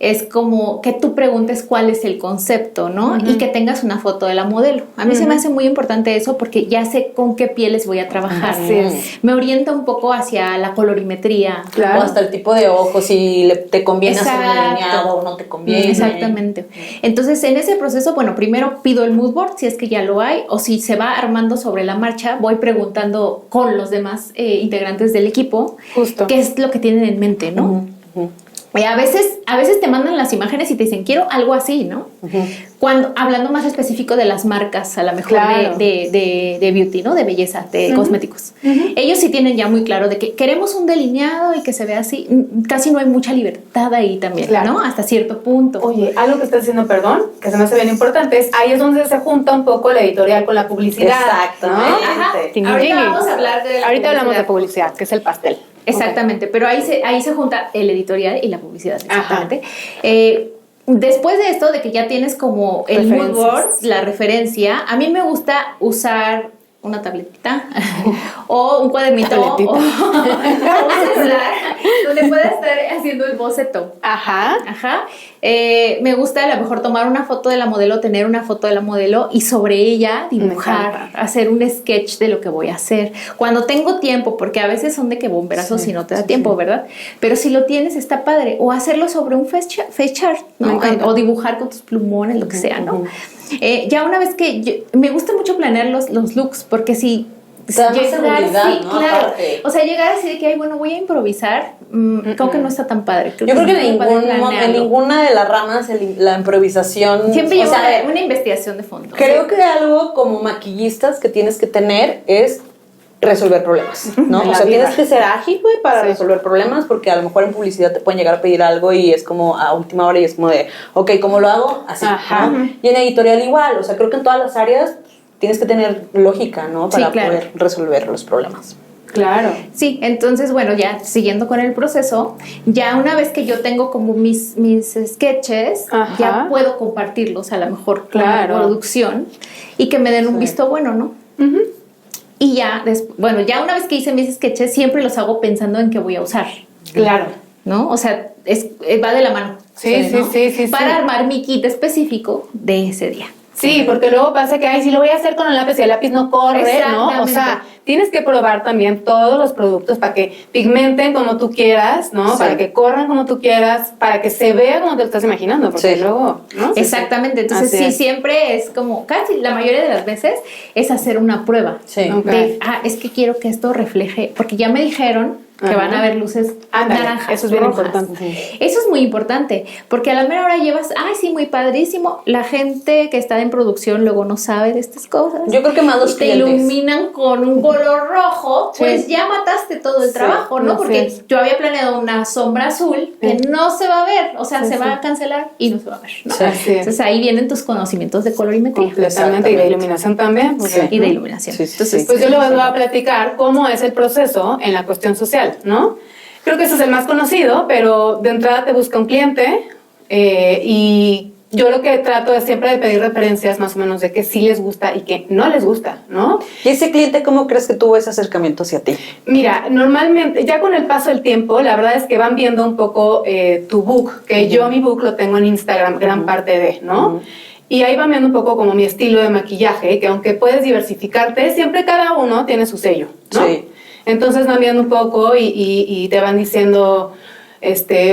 es como que tú preguntes cuál es el concepto, ¿no? Y que tengas una foto de la modelo. A mí se me hace muy importante eso porque ya sé con qué pieles voy a trabajar. Así es. Me orienta un poco hacia la colorimetría. Claro. O hasta el tipo de ojos, si te conviene hacer un Exacto. delineado o no te conviene. Exactamente. Entonces, en ese proceso, bueno, primero pido el mood board, si es que ya lo hay, o si se va armando sobre la marcha, voy preguntando con los demás integrantes del equipo Justo. qué es lo que tienen en mente, ¿no? A veces te mandan las imágenes y te dicen, quiero algo así, ¿no? Cuando, hablando más específico de las marcas, a lo mejor Claro. de beauty, ¿no? De belleza, de cosméticos. Ellos sí tienen ya muy claro de que queremos un delineado y que se vea así. Casi no hay mucha libertad ahí también, Claro. ¿no? Hasta cierto punto. Oye, algo que estás diciendo, perdón, que se me hace bien importante, es ahí es donde se junta un poco la editorial con la publicidad. Exactamente. ¿no? Ajá. Ting, Ahorita ting. vamos a hablar de la Ahorita hablamos de publicidad. publicidad, que es el pastel. Exactamente, pero ahí se junta el editorial y la publicidad, Ajá. exactamente. Después de esto, de que ya tienes como el mood Referencias. board, la referencia, a mí me gusta usar una tabletita o un cuadernito Tabletita. o un celular donde pueda estar haciendo el boceto. Ajá. Ajá. Me gusta a lo mejor tomar una foto de la modelo, tener una foto de la modelo y sobre ella dibujar, encanta. hacer un sketch de lo que voy a hacer. Cuando tengo tiempo, porque a veces son de que bomberazos si no te da tiempo, ¿verdad? Pero si lo tienes, está padre. O hacerlo sobre un face chart, Me ¿no? encanta. O dibujar con tus plumones, lo que sea, ¿no? Ya una vez que me gusta mucho planear los looks, porque si Te da más seguridad, sí, ¿no? claro. Aparte. O sea, llegar así de que, ay, bueno, voy a improvisar, creo que no está tan padre. Yo creo que es muy padre en planearlo. ninguna de las ramas la improvisación... Siempre o lleva sea, una investigación de fondo. creo que algo como maquillistas que tienes que tener es resolver problemas, ¿no? En O la sea, vida. tienes que ser ágil, güey, para Sí. resolver problemas, porque a lo mejor en publicidad te pueden llegar a pedir algo y es como a última hora y es como de, ok, ¿cómo lo hago? Así, Ajá. ¿no? Y en editorial igual, o sea, creo que en todas las áreas tienes que tener lógica, ¿no? Sí, Para claro. poder resolver los problemas. Claro. Sí, entonces, bueno, ya siguiendo con el proceso, ya una vez que yo tengo como mis sketches, Ajá. ya puedo compartirlos a lo mejor con Claro. la producción y que me den un visto bueno, ¿no? Y ya, bueno, ya una vez que hice mis sketches, siempre los hago pensando en qué voy a usar, Claro. ¿no? O sea, va de la mano. Sí, sí, ¿no? sí. Para armar mi kit específico de ese día. Sí, porque luego pasa que, ay, si lo voy a hacer con el lápiz y el lápiz no corre, ¿no? O sea, Exactamente. tienes que probar también todos los productos para que pigmenten como tú quieras, ¿no? Sí. Para que corran como tú quieras, para que se vea como te lo estás imaginando, porque Sí. luego, ¿no? Exactamente, entonces Así sí, es. siempre es como, casi la mayoría de las veces es hacer una prueba. Sí. Ok. De, es que quiero que esto refleje, porque ya me dijeron que Ajá. van a haber luces Ándale, naranjas, eso es bien rojas. importante. Eso es muy importante, porque a la mera hora llevas, ay, sí, muy padrísimo. La gente que está en producción luego no sabe de estas cosas. Yo creo que más los y te clientes. iluminan con un color rojo, Sí. pues ya mataste todo el Sí, trabajo, ¿no? así Porque es. yo había planeado una sombra azul que Sí. no se va a ver, o sea, Sí, se va sí. a cancelar y no se va a ver, ¿no? Sí. Así es. Entonces ahí vienen tus conocimientos de colorimetría Completamente, y de iluminación también. porque- y de iluminación. Sí, sí, Entonces, sí. Pues yo les voy a platicar cómo es el proceso en la cuestión social, ¿no? Creo que ese es el más conocido, pero de entrada te busca un cliente y yo lo que trato es siempre de pedir referencias más o menos de que sí les gusta y que no les gusta, ¿no? ¿Y ese cliente cómo crees que tuvo ese acercamiento hacia ti? Mira, normalmente, ya con el paso del tiempo, la verdad es que van viendo un poco tu book, que yo mi book lo tengo en Instagram, gran parte de, ¿no? Y ahí van viendo un poco como mi estilo de maquillaje, que aunque puedes diversificarte, siempre cada uno tiene su sello, ¿no? Sí. Entonces van viendo un poco y te van diciendo,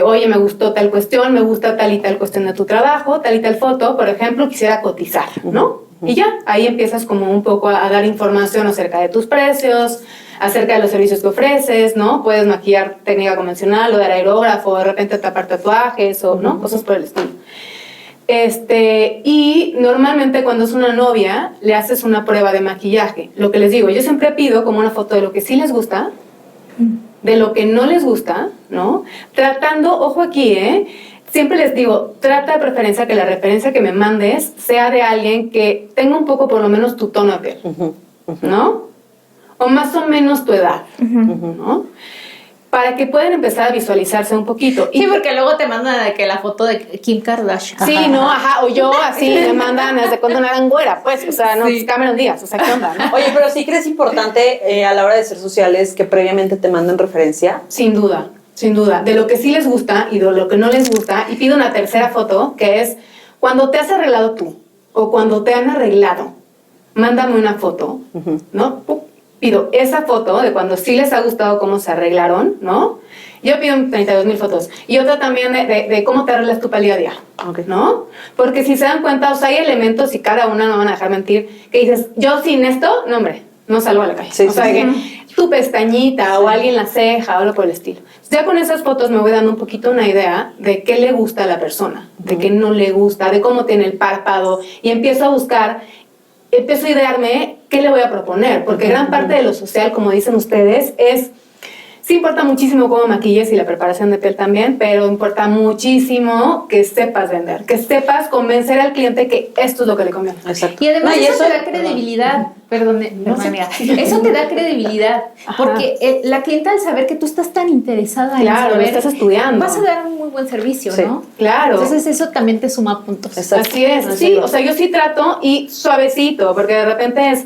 oye, me gustó tal cuestión, me gusta tal y tal cuestión de tu trabajo, tal y tal foto, por ejemplo, quisiera cotizar, ¿no? Y ya, ahí empiezas como un poco a dar información acerca de tus precios, acerca de los servicios que ofreces, ¿no? Puedes maquillar técnica convencional o dar aerógrafo, de repente tapar tatuajes o, ¿no? Cosas por el estilo. Y normalmente cuando es una novia, le haces una prueba de maquillaje. Lo que les digo, yo siempre pido como una foto de lo que sí les gusta, de lo que no les gusta, ¿no? Tratando, ojo aquí, siempre les digo, trata de preferencia que la referencia que me mandes sea de alguien que tenga un poco por lo menos tu tono de piel, ¿no? O más o menos tu edad, ¿no? para que puedan empezar a visualizarse un poquito. Sí, porque luego te mandan de que la foto de Kim Kardashian. Sí, no, ajá, o yo así me mandan desde cuando una güera, pues, o sea, no, Sí. Cameron Díaz, o sea, ¿qué onda, no? Oye, pero sí crees importante a la hora de ser sociales que previamente te manden referencia. Sin duda, de lo que sí les gusta y de lo que no les gusta, y pido una tercera foto, que es cuando te has arreglado tú, o cuando te han arreglado, mándame una foto, ¿no? Pido esa foto de cuando sí les ha gustado cómo se arreglaron, ¿no? Yo pido 32,000 fotos. Y otra también de cómo te arreglas tú para el día a día, Ok. ¿no? Porque si se dan cuenta, o sea, hay elementos y cada una no van a dejar mentir, que dices, yo sin esto, no hombre, no salgo a la calle. Sí, o sea, sí, que tu pestañita o alguien la ceja o algo por el estilo. Ya con esas fotos me voy dando un poquito una idea de qué le gusta a la persona, de qué no le gusta, de cómo tiene el párpado, y empiezo a idearme qué le voy a proponer, porque gran parte de lo social, como dicen ustedes, sí importa muchísimo cómo maquilles y la preparación de piel también, pero importa muchísimo que sepas vender, que sepas convencer al cliente que esto es lo que le conviene. Exacto. Y además No, eso te da credibilidad. Perdón, amiga. Eso te da credibilidad. Porque la clienta, al saber que tú estás tan interesada en Claro, lo saber, estás estudiando. vas a dar un muy buen servicio, Sí. ¿no? Claro. Entonces eso también te suma puntos. Exacto. Así es, sí, o sea, yo sí trato y suavecito, porque de repente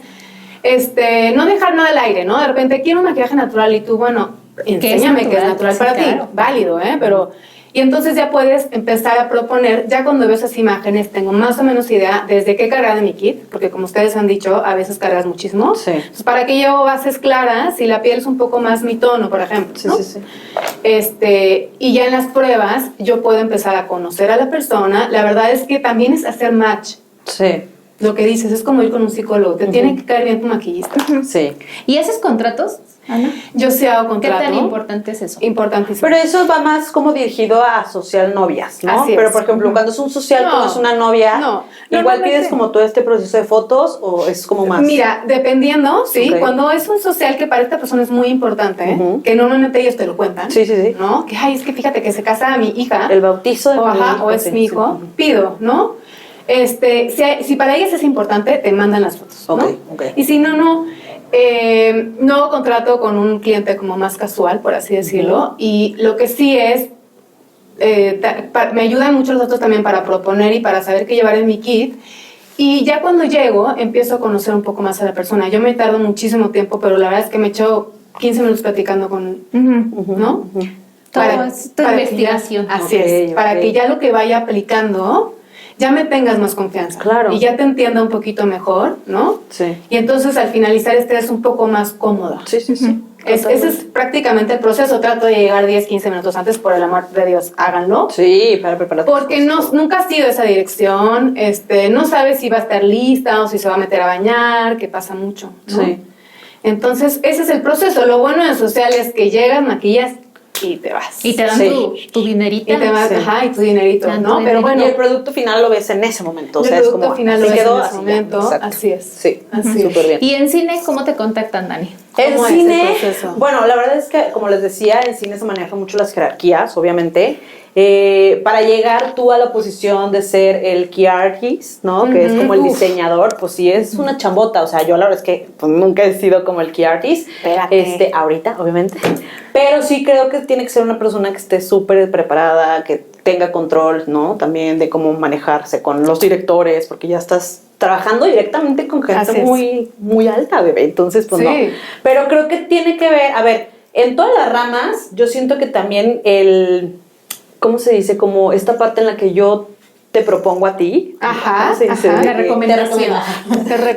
no dejar nada al aire, ¿no? De repente quiero un maquillaje natural y tú, bueno, enséñame que es natural sí, para claro. ti, válido, pero... Y entonces ya puedes empezar a proponer, ya cuando veo esas imágenes tengo más o menos idea desde qué cargar de mi kit, porque como ustedes han dicho, a veces cargas muchísimo. Sí. Entonces, para que llevo bases claras, si la piel es un poco más mi tono, por ejemplo, Sí, ¿no? sí, sí. Y ya en las pruebas yo puedo empezar a conocer a la persona. La verdad es que también es hacer match. Sí. Lo que dices es como ir con un psicólogo, te tiene que caer bien tu maquillista. Sí. ¿Y haces contratos, Ana? Yo sí hago ¿Qué contrato. tan importante es eso? Importantísimo. Pero eso va más como dirigido a social novias, ¿no? Así es. Pero por ejemplo, cuando es un social, No, como es una novia, no. igual Normalmente- pides como todo este proceso de fotos o es como más. Mira, dependiendo, sí, Ok. cuando es un social que para esta persona es muy importante, que normalmente ellos te lo cuentan. Sí, sí, sí. ¿No? Que, ay, es que fíjate que se casa mi hija. El bautizo de o, mi hijo, o es sí, mi hijo, sí. pido, ¿no? Si para ellas es importante, te mandan las fotos, ¿no? Ok, ok. Y si no, no contrato con un cliente como más casual, por así decirlo, y lo que sí es, me ayudan mucho los otros también para proponer y para saber qué llevar en mi kit, y ya cuando llego, empiezo a conocer un poco más a la persona. Yo me tardo muchísimo tiempo, pero la verdad es que me echo 15 minutos platicando con, ¿no? Todo es tu investigación. Así Ok, es, ok. para que ya lo que vaya aplicando, ya me tengas más confianza. Claro. Y ya te entienda un poquito mejor, ¿no? Sí. Y entonces al finalizar estés un poco más cómoda. Sí, sí, sí. Ese es prácticamente el proceso. Trato de llegar 10, 15 minutos antes, por el amor de Dios, háganlo. Sí, para preparar. Porque nunca has ido a esa dirección, no sabes si va a estar lista o si se va a meter a bañar, que pasa mucho, ¿no? Sí. Entonces, ese es el proceso. Lo bueno en social es que llegas, maquillas y te vas. Y te dan Sí. tu dinerito. Y te vas, Sí. ajá, y tu dinerito, Te dan ¿no? tu Pero dinerito. bueno, Y el producto final lo ves en ese momento. O el sea, es producto como. final así lo ves quedó, en ese así ya. momento, Exacto. así es. Sí, Así es. súper bien. ¿Y en cine cómo te contactan, Dani? El ¿Cómo es cine, el proceso? bueno, la verdad es que, como les decía, en cine se manejan mucho las jerarquías, obviamente. Para llegar tú a la posición de ser el key artist, ¿no? Que es como el diseñador, pues sí es una chambota. O sea, yo la verdad es que pues, nunca he sido como el key artist. Espérate. Ahorita, obviamente. Pero sí creo que tiene que ser una persona que esté súper preparada, que tenga control, ¿no? También de cómo manejarse con los directores, porque ya estás trabajando directamente con gente Así es. muy, muy alta, bebé. Entonces, pues Sí. no. Pero creo que tiene que ver, a ver, en todas las ramas, yo siento que también ¿cómo se dice? Como esta parte en la que yo te propongo a ti. Ajá, ¿Cómo se dice? ajá. La recomendación.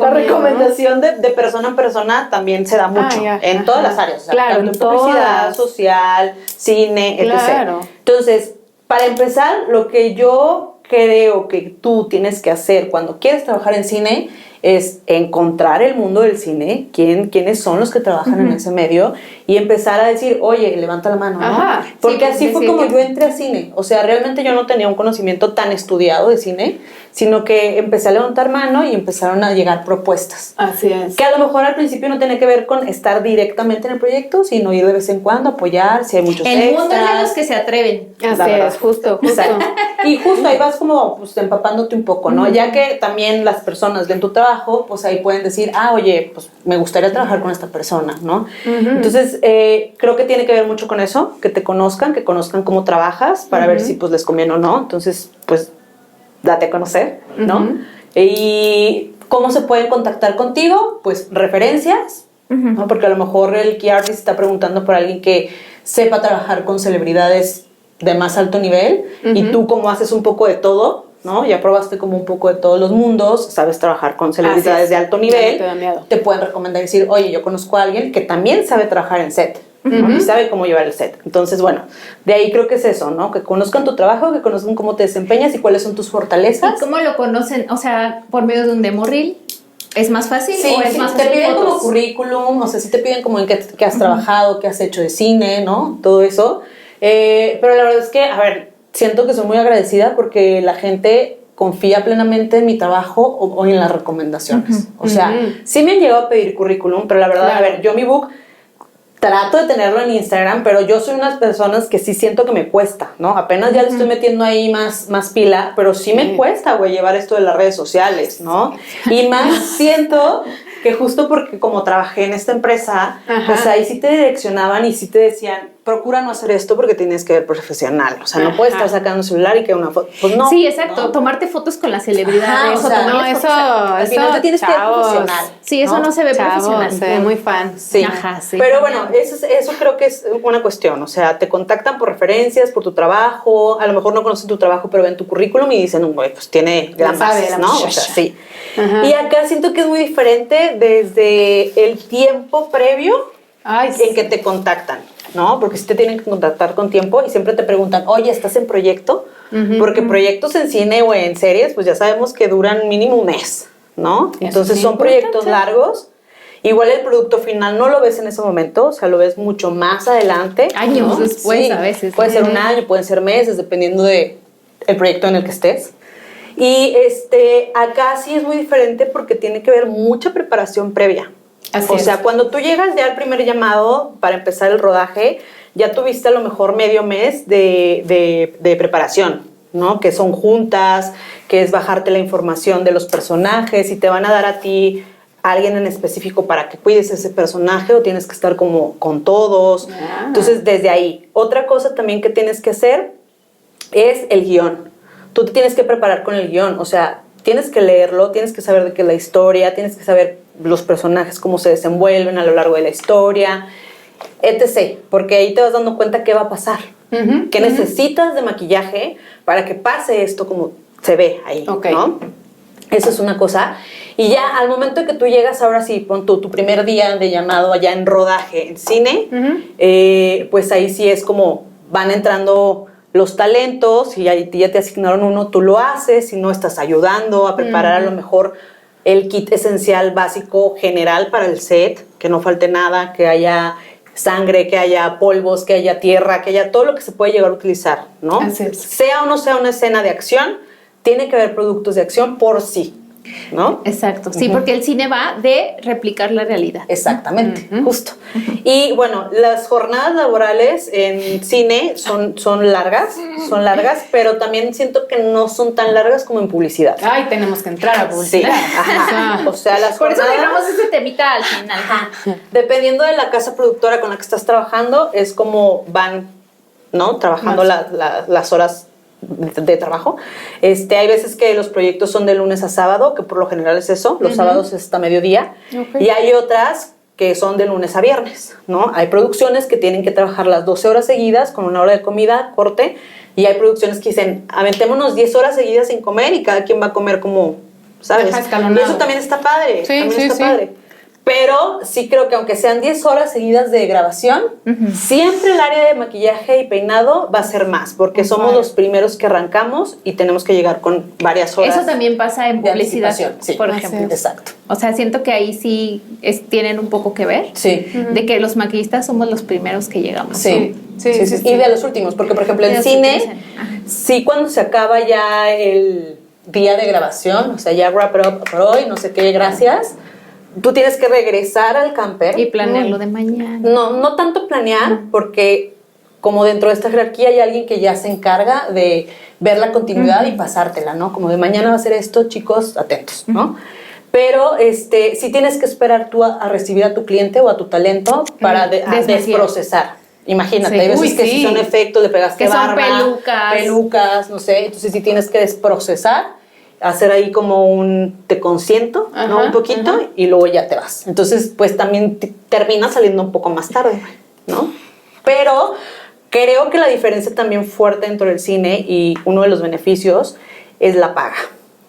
La recomendación de persona en persona también se da mucho ya, en ajá. todas las áreas. O sea, Claro, tanto en publicidad, todas. social, cine, etc. Claro. Entonces, para empezar, lo que yo creo que tú tienes que hacer cuando quieres trabajar en cine es encontrar el mundo del cine, quiénes son los que trabajan en ese medio y empezar a decir, oye, levanta la mano, ¿no? Ajá. Porque Sí, así fue decir como que- yo entré a cine. O sea, realmente yo no tenía un conocimiento tan estudiado de cine, sino que empecé a levantar mano y empezaron a llegar propuestas. Así es. Que a lo mejor al principio no tiene que ver con estar directamente en el proyecto, sino ir de vez en cuando, apoyar, si hay muchos El mundo es de extras. los que se atreven. Así La verdad. es, justo. Exacto. Y justo ahí vas como pues empapándote un poco, ¿no? Ya que también las personas ven tu trabajo, pues ahí pueden decir, oye, pues me gustaría trabajar con esta persona, ¿no? Entonces, creo que tiene que ver mucho con eso, que te conozcan, que conozcan cómo trabajas para ver si pues les conviene o no. Entonces, pues date a conocer, ¿no? Y cómo se pueden contactar contigo, pues referencias, ¿no? Porque a lo mejor el key artist está preguntando por alguien que sepa trabajar con celebridades de más alto nivel y tú como haces un poco de todo, ¿no? Ya probaste como un poco de todos los mundos, sabes trabajar con celebridades de alto nivel, te pueden recomendar y decir, oye, yo conozco a alguien que también sabe trabajar en set, ¿no? Y sabe cómo llevar el set. Entonces, bueno, de ahí creo que es eso, ¿no? Que conozcan tu trabajo, que conozcan cómo te desempeñas y cuáles son tus fortalezas. ¿Y cómo lo conocen? O sea, por medio de un demo reel. ¿Es más fácil? Sí, ¿O es más te fácil piden fotos? como currículum, o sea, sí te piden como en qué has trabajado, qué has hecho de cine, ¿no? Todo eso. Pero la verdad es que, a ver, siento que soy muy agradecida porque la gente confía plenamente en mi trabajo o en las recomendaciones. O sea, sí me han llegado a pedir currículum, pero la verdad, a ver, yo mi book trato de tenerlo en Instagram, pero yo soy unas personas que sí siento que me cuesta, ¿no? Apenas ya le estoy metiendo ahí más pila, pero sí me cuesta, güey, llevar esto de las redes sociales, ¿no? Y más siento que justo porque como trabajé en esta empresa, pues ahí sí te direccionaban y sí te decían, procura no hacer esto porque tienes que ver profesional, o sea, no puedes estar sacando un celular y que una foto, pues no. Sí, exacto, ¿no? tomarte fotos con las celebridades, o sea, tomarle no, fotos al final te tienes que ver profesional. Sí, eso no se ve profesional. Se ve muy fan. Sí. Ajá, sí. Pero bueno, eso creo que es una cuestión. O sea, te contactan por referencias, por tu trabajo. A lo mejor no conocen tu trabajo, pero ven tu currículum y dicen, güey, pues tiene gran base, ¿no? O sea, sí. Y acá siento que es muy diferente desde el tiempo previo en que te contactan, ¿no? Porque sí te tienen que contactar con tiempo y siempre te preguntan, oye, ¿estás en proyecto? Porque proyectos en cine o en series, pues ya sabemos que duran mínimo un mes, ¿no? Entonces son proyectos largos. Igual el producto final no lo ves en ese momento, o sea, lo ves mucho más adelante. Años ¿no? después, sí, a veces. Puede ser un año, pueden ser meses, dependiendo del proyecto en el que estés. Y acá sí es muy diferente porque tiene que ver mucha preparación previa. O sea, cuando tú llegas ya al primer llamado para empezar el rodaje, ya tuviste a lo mejor medio mes de preparación, ¿no? Que son juntas, que es bajarte la información de los personajes y te van a dar a ti alguien en específico para que cuides ese personaje o tienes que estar como con todos. Entonces, desde ahí. Otra cosa también que tienes que hacer es el guión. Tú te tienes que preparar con el guión, o sea, tienes que leerlo, tienes que saber de qué es la historia, tienes que saber los personajes, cómo se desenvuelven a lo largo de la historia, etc. Porque ahí te vas dando cuenta qué va a pasar, qué necesitas de maquillaje para que pase esto como se ve ahí, ¿no? Eso es una cosa. Y ya al momento de que tú llegas, ahora sí, pon tu primer día de llamado allá en rodaje, en cine, pues ahí sí es como van entrando los talentos y ahí ya te asignaron uno, tú lo haces y no estás ayudando a preparar a lo mejor el kit esencial básico general para el set, que no falte nada, que haya sangre, que haya polvos, que haya tierra, que haya todo lo que se puede llegar a utilizar, ¿no? Así es. Sea o no sea una escena de acción, tiene que haber productos de acción por sí, ¿no? Exacto, sí, porque el cine va de replicar la realidad. Exactamente, justo. Y bueno, las jornadas laborales en cine son largas, pero también siento que no son tan largas como en publicidad. Ay, tenemos que entrar a publicidad. Sí, ajá. O sea, las Por eso jornadas, dejamos ese temita al final. dependiendo de la casa productora con la que estás trabajando, es como van, ¿no? Trabajando las horas de trabajo. Hay veces que los proyectos son de lunes a sábado, que por lo general es eso, los sábados hasta mediodía, y hay otras que son de lunes a viernes, ¿no? Hay producciones que tienen que trabajar las 12 horas seguidas con una hora de comida, corte, y hay producciones que dicen, aventémonos 10 horas seguidas sin comer y cada quien va a comer como, ¿sabes? Y eso también está padre, padre. Pero sí creo que aunque sean 10 horas seguidas de grabación, siempre el área de maquillaje y peinado va a ser más, porque somos los primeros que arrancamos y tenemos que llegar con varias horas. Eso también pasa en publicidad, sí, por ejemplo. Exacto. O sea, siento que ahí sí tienen un poco que ver. Sí. De que los maquillistas somos los primeros que llegamos. Sí. Y de los últimos, porque por ejemplo en cine, sí cuando se acaba ya el día de grabación, o sea, ya wrap it up por hoy, no sé qué, gracias. Tú tienes que regresar al camper. Y planearlo de mañana. No tanto planear, porque como dentro de esta jerarquía hay alguien que ya se encarga de ver la continuidad y pasártela, ¿no? Como de mañana va a ser esto, chicos, atentos, ¿no? Pero sí tienes que esperar tú a recibir a tu cliente o a tu talento para a desprocesar. Imagínate, hay veces que si son efectos, le pegaste que son barba, pelucas, no sé, entonces sí tienes que desprocesar, hacer ahí como te consiento, ¿no? Un poquito, y luego ya te vas. Entonces, pues también terminas saliendo un poco más tarde, ¿no? Pero creo que la diferencia también fuerte dentro del cine y uno de los beneficios es la paga,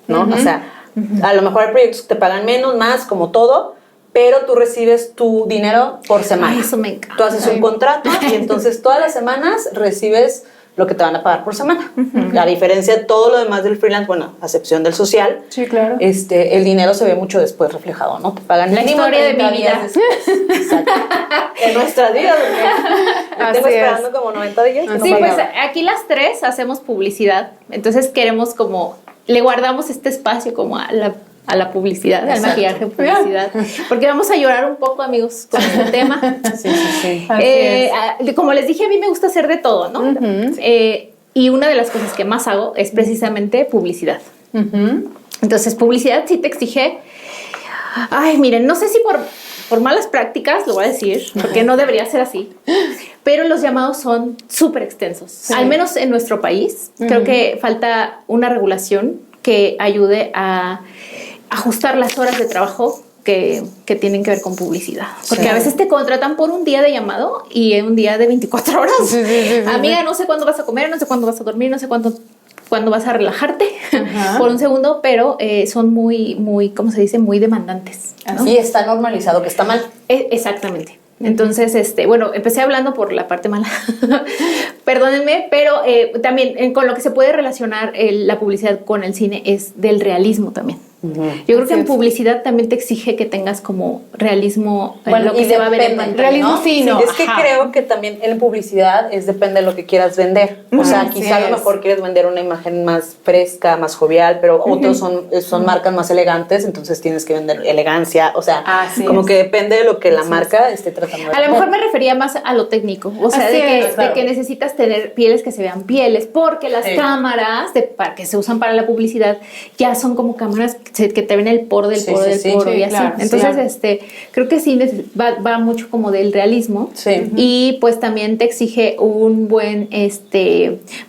¿no? O sea, a lo mejor hay proyectos que te pagan menos, más, como todo, pero tú recibes tu dinero por semana. Ay, eso me encanta. Tú haces un contrato y entonces todas las semanas recibes lo que te van a pagar por semana. La diferencia de todo lo demás del freelance, bueno, a excepción del social, sí, claro. El dinero se ve mucho después reflejado, ¿no? Te pagan la historia de mi vida. Exacto. En nuestras vidas, porque tengo esperando como 90 días. Sí, pues aquí las tres hacemos publicidad, entonces queremos como, le guardamos este espacio como a la publicidad, al maquillaje de publicidad, porque vamos a llorar un poco, amigos, con este tema. Sí. Como les dije, a mí me gusta hacer de todo, ¿no? Y una de las cosas que más hago es precisamente publicidad. Entonces, publicidad sí te exige, ay, miren, no sé si por malas prácticas, lo voy a decir, porque no debería ser así, pero los llamados son súper extensos. Sí. Al menos en nuestro país, creo que falta una regulación que ayude a ajustar las horas de trabajo que tienen que ver con publicidad. Porque a veces te contratan por un día de llamado y un día de 24 horas. Amiga, no sé cuándo vas a comer, no sé cuándo vas a dormir, no sé cuándo vas a relajarte por un segundo, pero son muy, ¿cómo se dice? Muy demandantes, ¿no? Y está normalizado, que está mal. Exactamente. Entonces, bueno, empecé hablando por la parte mala, perdónenme, pero también con lo que se puede relacionar la publicidad con el cine es del realismo también. Yo creo que en publicidad también te exige que tengas como realismo en lo que se va a ver en pantalla, realismo, ¿no? sí, no. Es que creo que también en publicidad depende de lo que quieras vender. O sea, quizá a lo mejor quieres vender una imagen más fresca, más jovial, pero otros son marcas más elegantes, entonces tienes que vender elegancia. O sea, como que depende de lo que la marca esté tratando de A lo mejor me refería más a lo técnico, o sea, de que necesitas tener pieles que se vean pieles, porque las cámaras que se usan para la publicidad ya son como cámaras que te ven el poro del poro del poro y así. Claro, entonces, creo que sí va mucho como del realismo. Sí. Y pues también te exige un buen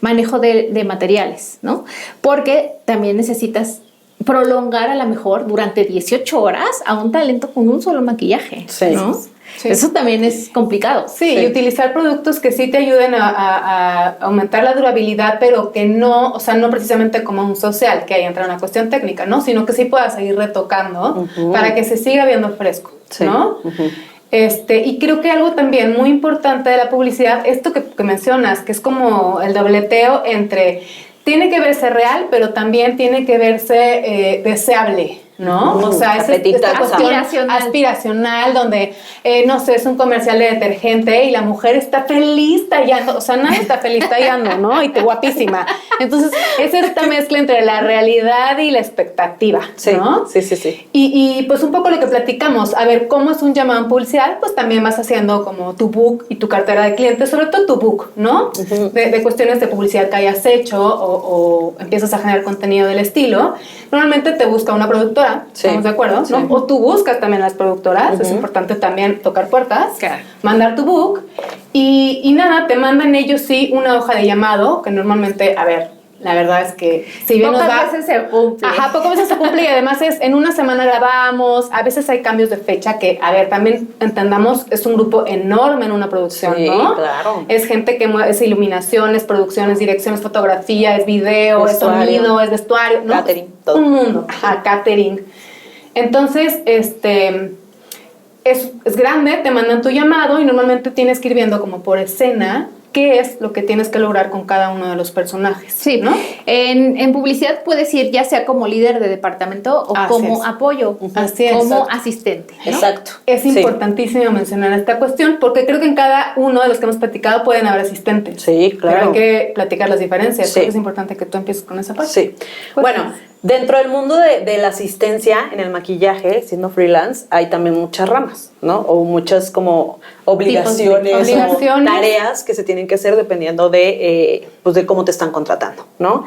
manejo de materiales, ¿no? Porque también necesitas prolongar a lo mejor durante 18 horas a un talento con un solo maquillaje, ¿no? Sí. Eso también es complicado. Sí, y utilizar productos que sí te ayuden a aumentar la durabilidad, pero que no, o sea, no precisamente como un social, que ahí entra una cuestión técnica, ¿no? Sino que sí puedas seguir retocando para que se siga viendo fresco, ¿no? Y creo que algo también muy importante de la publicidad, esto que mencionas, que es como el dobleteo entre tiene que verse real, pero también tiene que verse deseable, ¿no? O sea, es esta cuestión aspiracional donde, no sé, es un comercial de detergente y la mujer está feliz tallando, o sea, nadie está feliz tallando, ¿no? Y te guapísima. Entonces, es esta mezcla entre la realidad y la expectativa, ¿no? Sí. Y pues un poco lo que platicamos, a ver, ¿cómo es un llamado en publicidad? Pues también vas haciendo como tu book y tu cartera de clientes, sobre todo tu book, ¿no? De cuestiones de publicidad que hayas hecho o empiezas a generar contenido del estilo. Normalmente te busca una productora, ¿estamos de acuerdo? ¿No? O tú buscas también las productoras, es importante también tocar puertas, mandar tu book y nada, te mandan ellos una hoja de llamado que normalmente, a ver, la verdad es que si bien pocas veces se cumple. Pocas veces se cumple y además es en una semana grabamos, a veces hay cambios de fecha que, a ver, también entendamos, es un grupo enorme en una producción, ¿no? Claro. Es gente que es iluminaciones, producciones, direcciones, fotografía, es video, vestuario, es sonido, es vestuario, ¿no? Catering, todo. Un mundo, catering. Entonces, es grande, te mandan tu llamado y normalmente tienes que ir viendo como por escena qué es lo que tienes que lograr con cada uno de los personajes. Sí, ¿no? En publicidad puedes ir ya sea como líder de departamento o como apoyo, como asistente, ¿no? Exacto. Es importantísimo mencionar esta cuestión porque creo que en cada uno de los que hemos platicado pueden haber asistentes. Sí, claro. Pero hay que platicar las diferencias. Creo que es importante que tú empieces con esa parte. Sí. Bueno, Dentro del mundo de la asistencia en el maquillaje, siendo freelance, hay también muchas ramas, ¿no? O muchas como obligaciones. O tareas que se tienen que hacer dependiendo pues de cómo te están contratando, ¿no?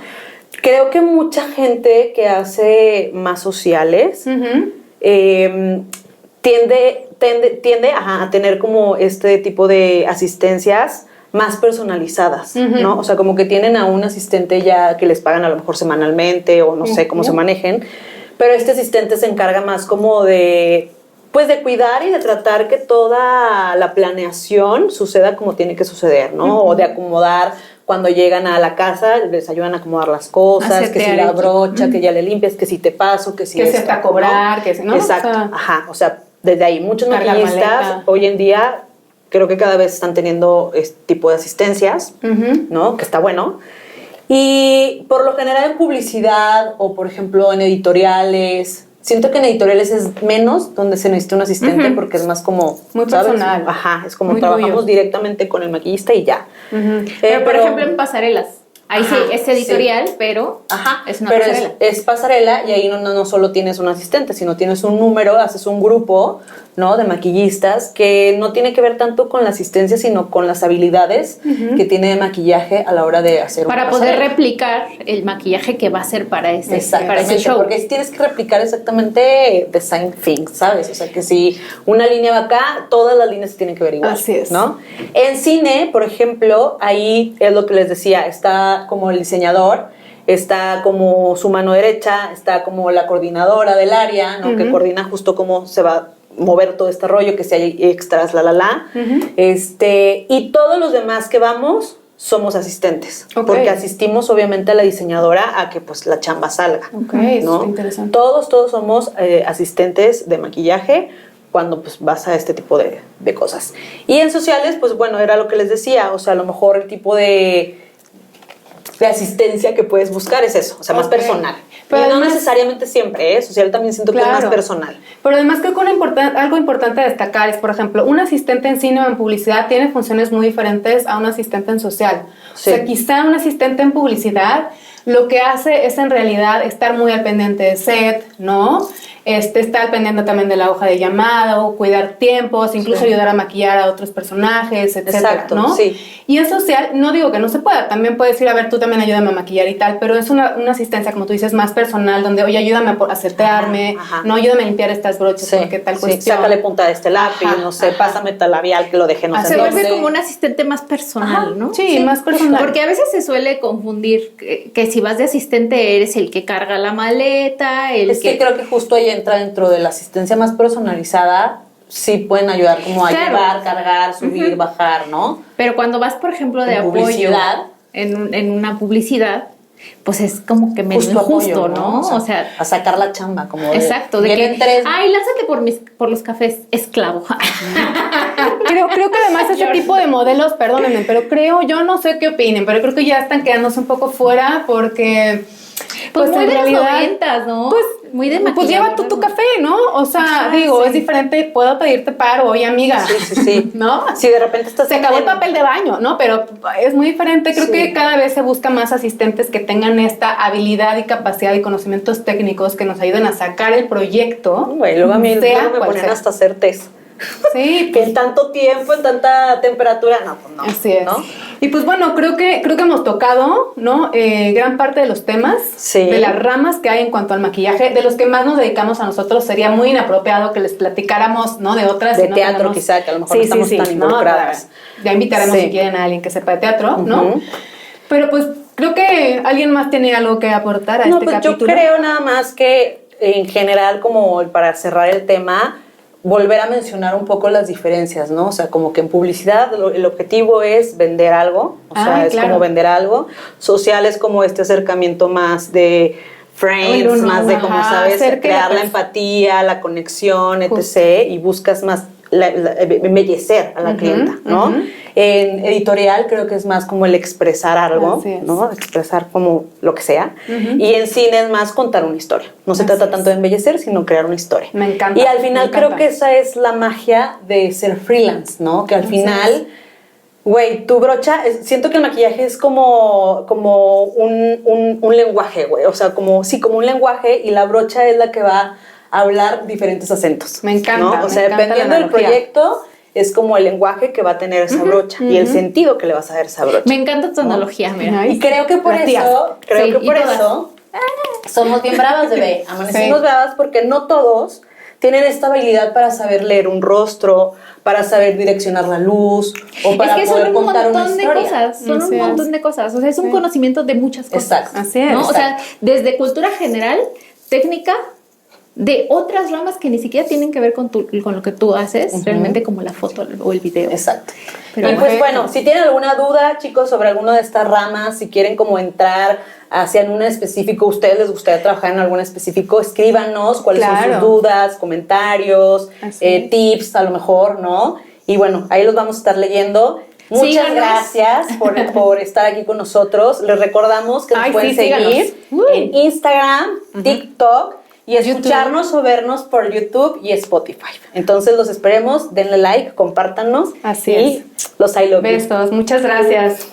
Creo que mucha gente que hace más sociales tiende a tener como este tipo de asistencias más personalizadas, ¿no? O sea, como que tienen a un asistente ya que les pagan a lo mejor semanalmente o no sé cómo se manejen, pero este asistente se encarga más como de cuidar y de tratar que toda la planeación suceda como tiene que suceder, ¿no? O de acomodar cuando llegan a la casa, les ayudan a acomodar las cosas, que si la brocha, que ya le limpias, que si te paso, que si que se está a cobrar, ¿no? Que si no. Exacto, o sea, desde ahí muchos maquillistas hoy en día creo que cada vez están teniendo este tipo de asistencias, ¿no? Que está bueno. Y por lo general en publicidad o, por ejemplo, en editoriales, siento que en editoriales es menos donde se necesita un asistente porque es más como... Muy ¿sabes? personal. Es como muy trabajamos directamente con el maquillista y ya. Pero, por ejemplo, en pasarelas. Ahí sí, es editorial, pero es una pasarela. Es pasarela y ahí no solo tienes un asistente, sino tienes un número, haces un grupo, ¿no? De maquillistas que no tiene que ver tanto con la asistencia, sino con las habilidades que tiene de maquillaje a la hora de hacer para poder replicar el maquillaje que va a hacer para ese show. Porque tienes que replicar exactamente the same thing, ¿sabes? O sea, que si una línea va acá, todas las líneas se tienen que ver igual. Así es. ¿No? En cine, por ejemplo, ahí es lo que les decía, está como el diseñador, está como su mano derecha, está como la coordinadora del área, ¿no? Que coordina justo cómo se va a mover todo este rollo, que si hay extras, y todos los demás que vamos somos asistentes, porque asistimos obviamente a la diseñadora a que pues la chamba salga, ¿no? Interesante. Todos somos asistentes de maquillaje cuando pues vas a este tipo de cosas. Y en sociales, pues bueno, era lo que les decía, o sea, a lo mejor el tipo de asistencia que puedes buscar es eso, o sea, más personal. Pero no necesariamente siempre, social también siento que es más personal. Pero además creo que algo importante a destacar es, por ejemplo, un asistente en cine o en publicidad tiene funciones muy diferentes a un asistente en social. Sí. O sea, quizá un asistente en publicidad lo que hace es en realidad estar muy al pendiente de set, ¿no? Estar pendiente también de la hoja de llamado, cuidar tiempos, incluso ayudar a maquillar a otros personajes, etcétera. Exacto, ¿no? Sí. Y en social, no digo que no se pueda, también puedes ir a ver, tú también ayúdame a maquillar y tal, pero es una asistencia, como tú dices, más personal, donde, oye, ayúdame a setearme, no, ayúdame a limpiar estas brochas, porque tal cuestión. Sácale punta de este lápiz, no sé, pásame tal labial que lo dejé, no sé. Se vuelve como un asistente más personal, ¿no? Sí, más personal. Porque a veces se suele confundir que si vas de asistente eres el que carga la maleta, que creo que justo ahí entra dentro de la asistencia más personalizada, sí pueden ayudar como a llevar, cargar, subir, bajar, ¿no? Pero cuando vas, por ejemplo, de apoyo en una publicidad, pues es como que medio injusto, ¿no? O sea, a sacar la chamba, como exacto, de que, lánzate por los cafés, esclavo. Creo que además ese tipo de modelos, perdónenme, pero yo no sé qué opinen, pero creo que ya están quedándose un poco fuera porque... Pues muy de realidad, los 90s, ¿no? Pues muy de maquillaje. Pues lleva tú tu café, ¿no? O sea, es diferente, puedo pedirte paro, oye, amiga. Sí. ¿No? Si de repente estás... Se acabó el papel de baño, ¿no? Pero es muy diferente. Creo que cada vez se busca más asistentes que tengan esta habilidad y capacidad y conocimientos técnicos que nos ayuden a sacar el proyecto. Bueno, luego a mí me ponen hasta hacer test. Sí, que en tanto tiempo, en tanta temperatura, no. Así es. ¿No? Y pues bueno, creo que hemos tocado, ¿no? Gran parte de los temas, de las ramas que hay en cuanto al maquillaje, de los que más nos dedicamos a nosotros. Sería muy inapropiado que les platicáramos, ¿no? De otras. De teatro quizá, que a lo mejor no estamos tan involucradas. Ya invitaremos si quieren a alguien que sepa de teatro, ¿no? Pero pues creo que alguien más tiene algo que aportar a este capítulo. Yo creo nada más que en general, como para cerrar el tema, volver a mencionar un poco las diferencias, ¿no? O sea, como que en publicidad el objetivo es vender algo, o sea, es como vender algo. Social es como este acercamiento más de friends, más de como, ¿sabes? Crear la empatía, la conexión, etc. Y buscas más embellecer a la clienta, ¿no? En editorial creo que es más como el expresar algo, ¿no? Expresar como lo que sea. Y en cine es más contar una historia. No se trata tanto de embellecer, sino crear una historia. Me encanta. Y al final creo que esa es la magia de ser freelance, ¿no? Que al final Güey, tu brocha, siento que el maquillaje es como un lenguaje, güey. O sea, como un lenguaje, y la brocha es la que va a hablar diferentes acentos. Me encanta, ¿no? O me sea, encanta dependiendo la del analogía. proyecto, es como el lenguaje que va a tener esa brocha y el sentido que le vas a dar a esa brocha. Me encanta tu analogía, mira. Ay, Y creo que por las tías. eso, Sí, y todas. somos bien bravas, bebé. Amanecimos Sí. bravas porque no todos tienen esta habilidad para saber leer un rostro, para saber direccionar la luz o para Es que poder son un contar una montón de historia. cosas, son Así un es. montón de cosas, o sea, es un conocimiento de muchas cosas. Exacto. Así es. ¿no? O sea, desde cultura general, técnica, de otras ramas que ni siquiera tienen que ver con lo que tú haces, realmente, como la foto o el video. Exacto. Pero y pues perfecto. bueno, si tienen alguna duda, chicos, sobre alguna de estas ramas, si quieren como entrar hacia un específico, ustedes les gustaría trabajar en algún específico, escríbanos cuáles son Claro. sus dudas, comentarios, Así es. tips a lo mejor, ¿no? Y bueno, ahí los vamos a estar leyendo. Muchas Síganos. gracias por estar aquí con nosotros. Les recordamos que nos Ay, pueden sí, síganos. seguir en Instagram, TikTok y escucharnos o vernos por YouTube y Spotify. Entonces los esperemos, denle like, compártanos. Así y los I love you. Besos, muchas gracias.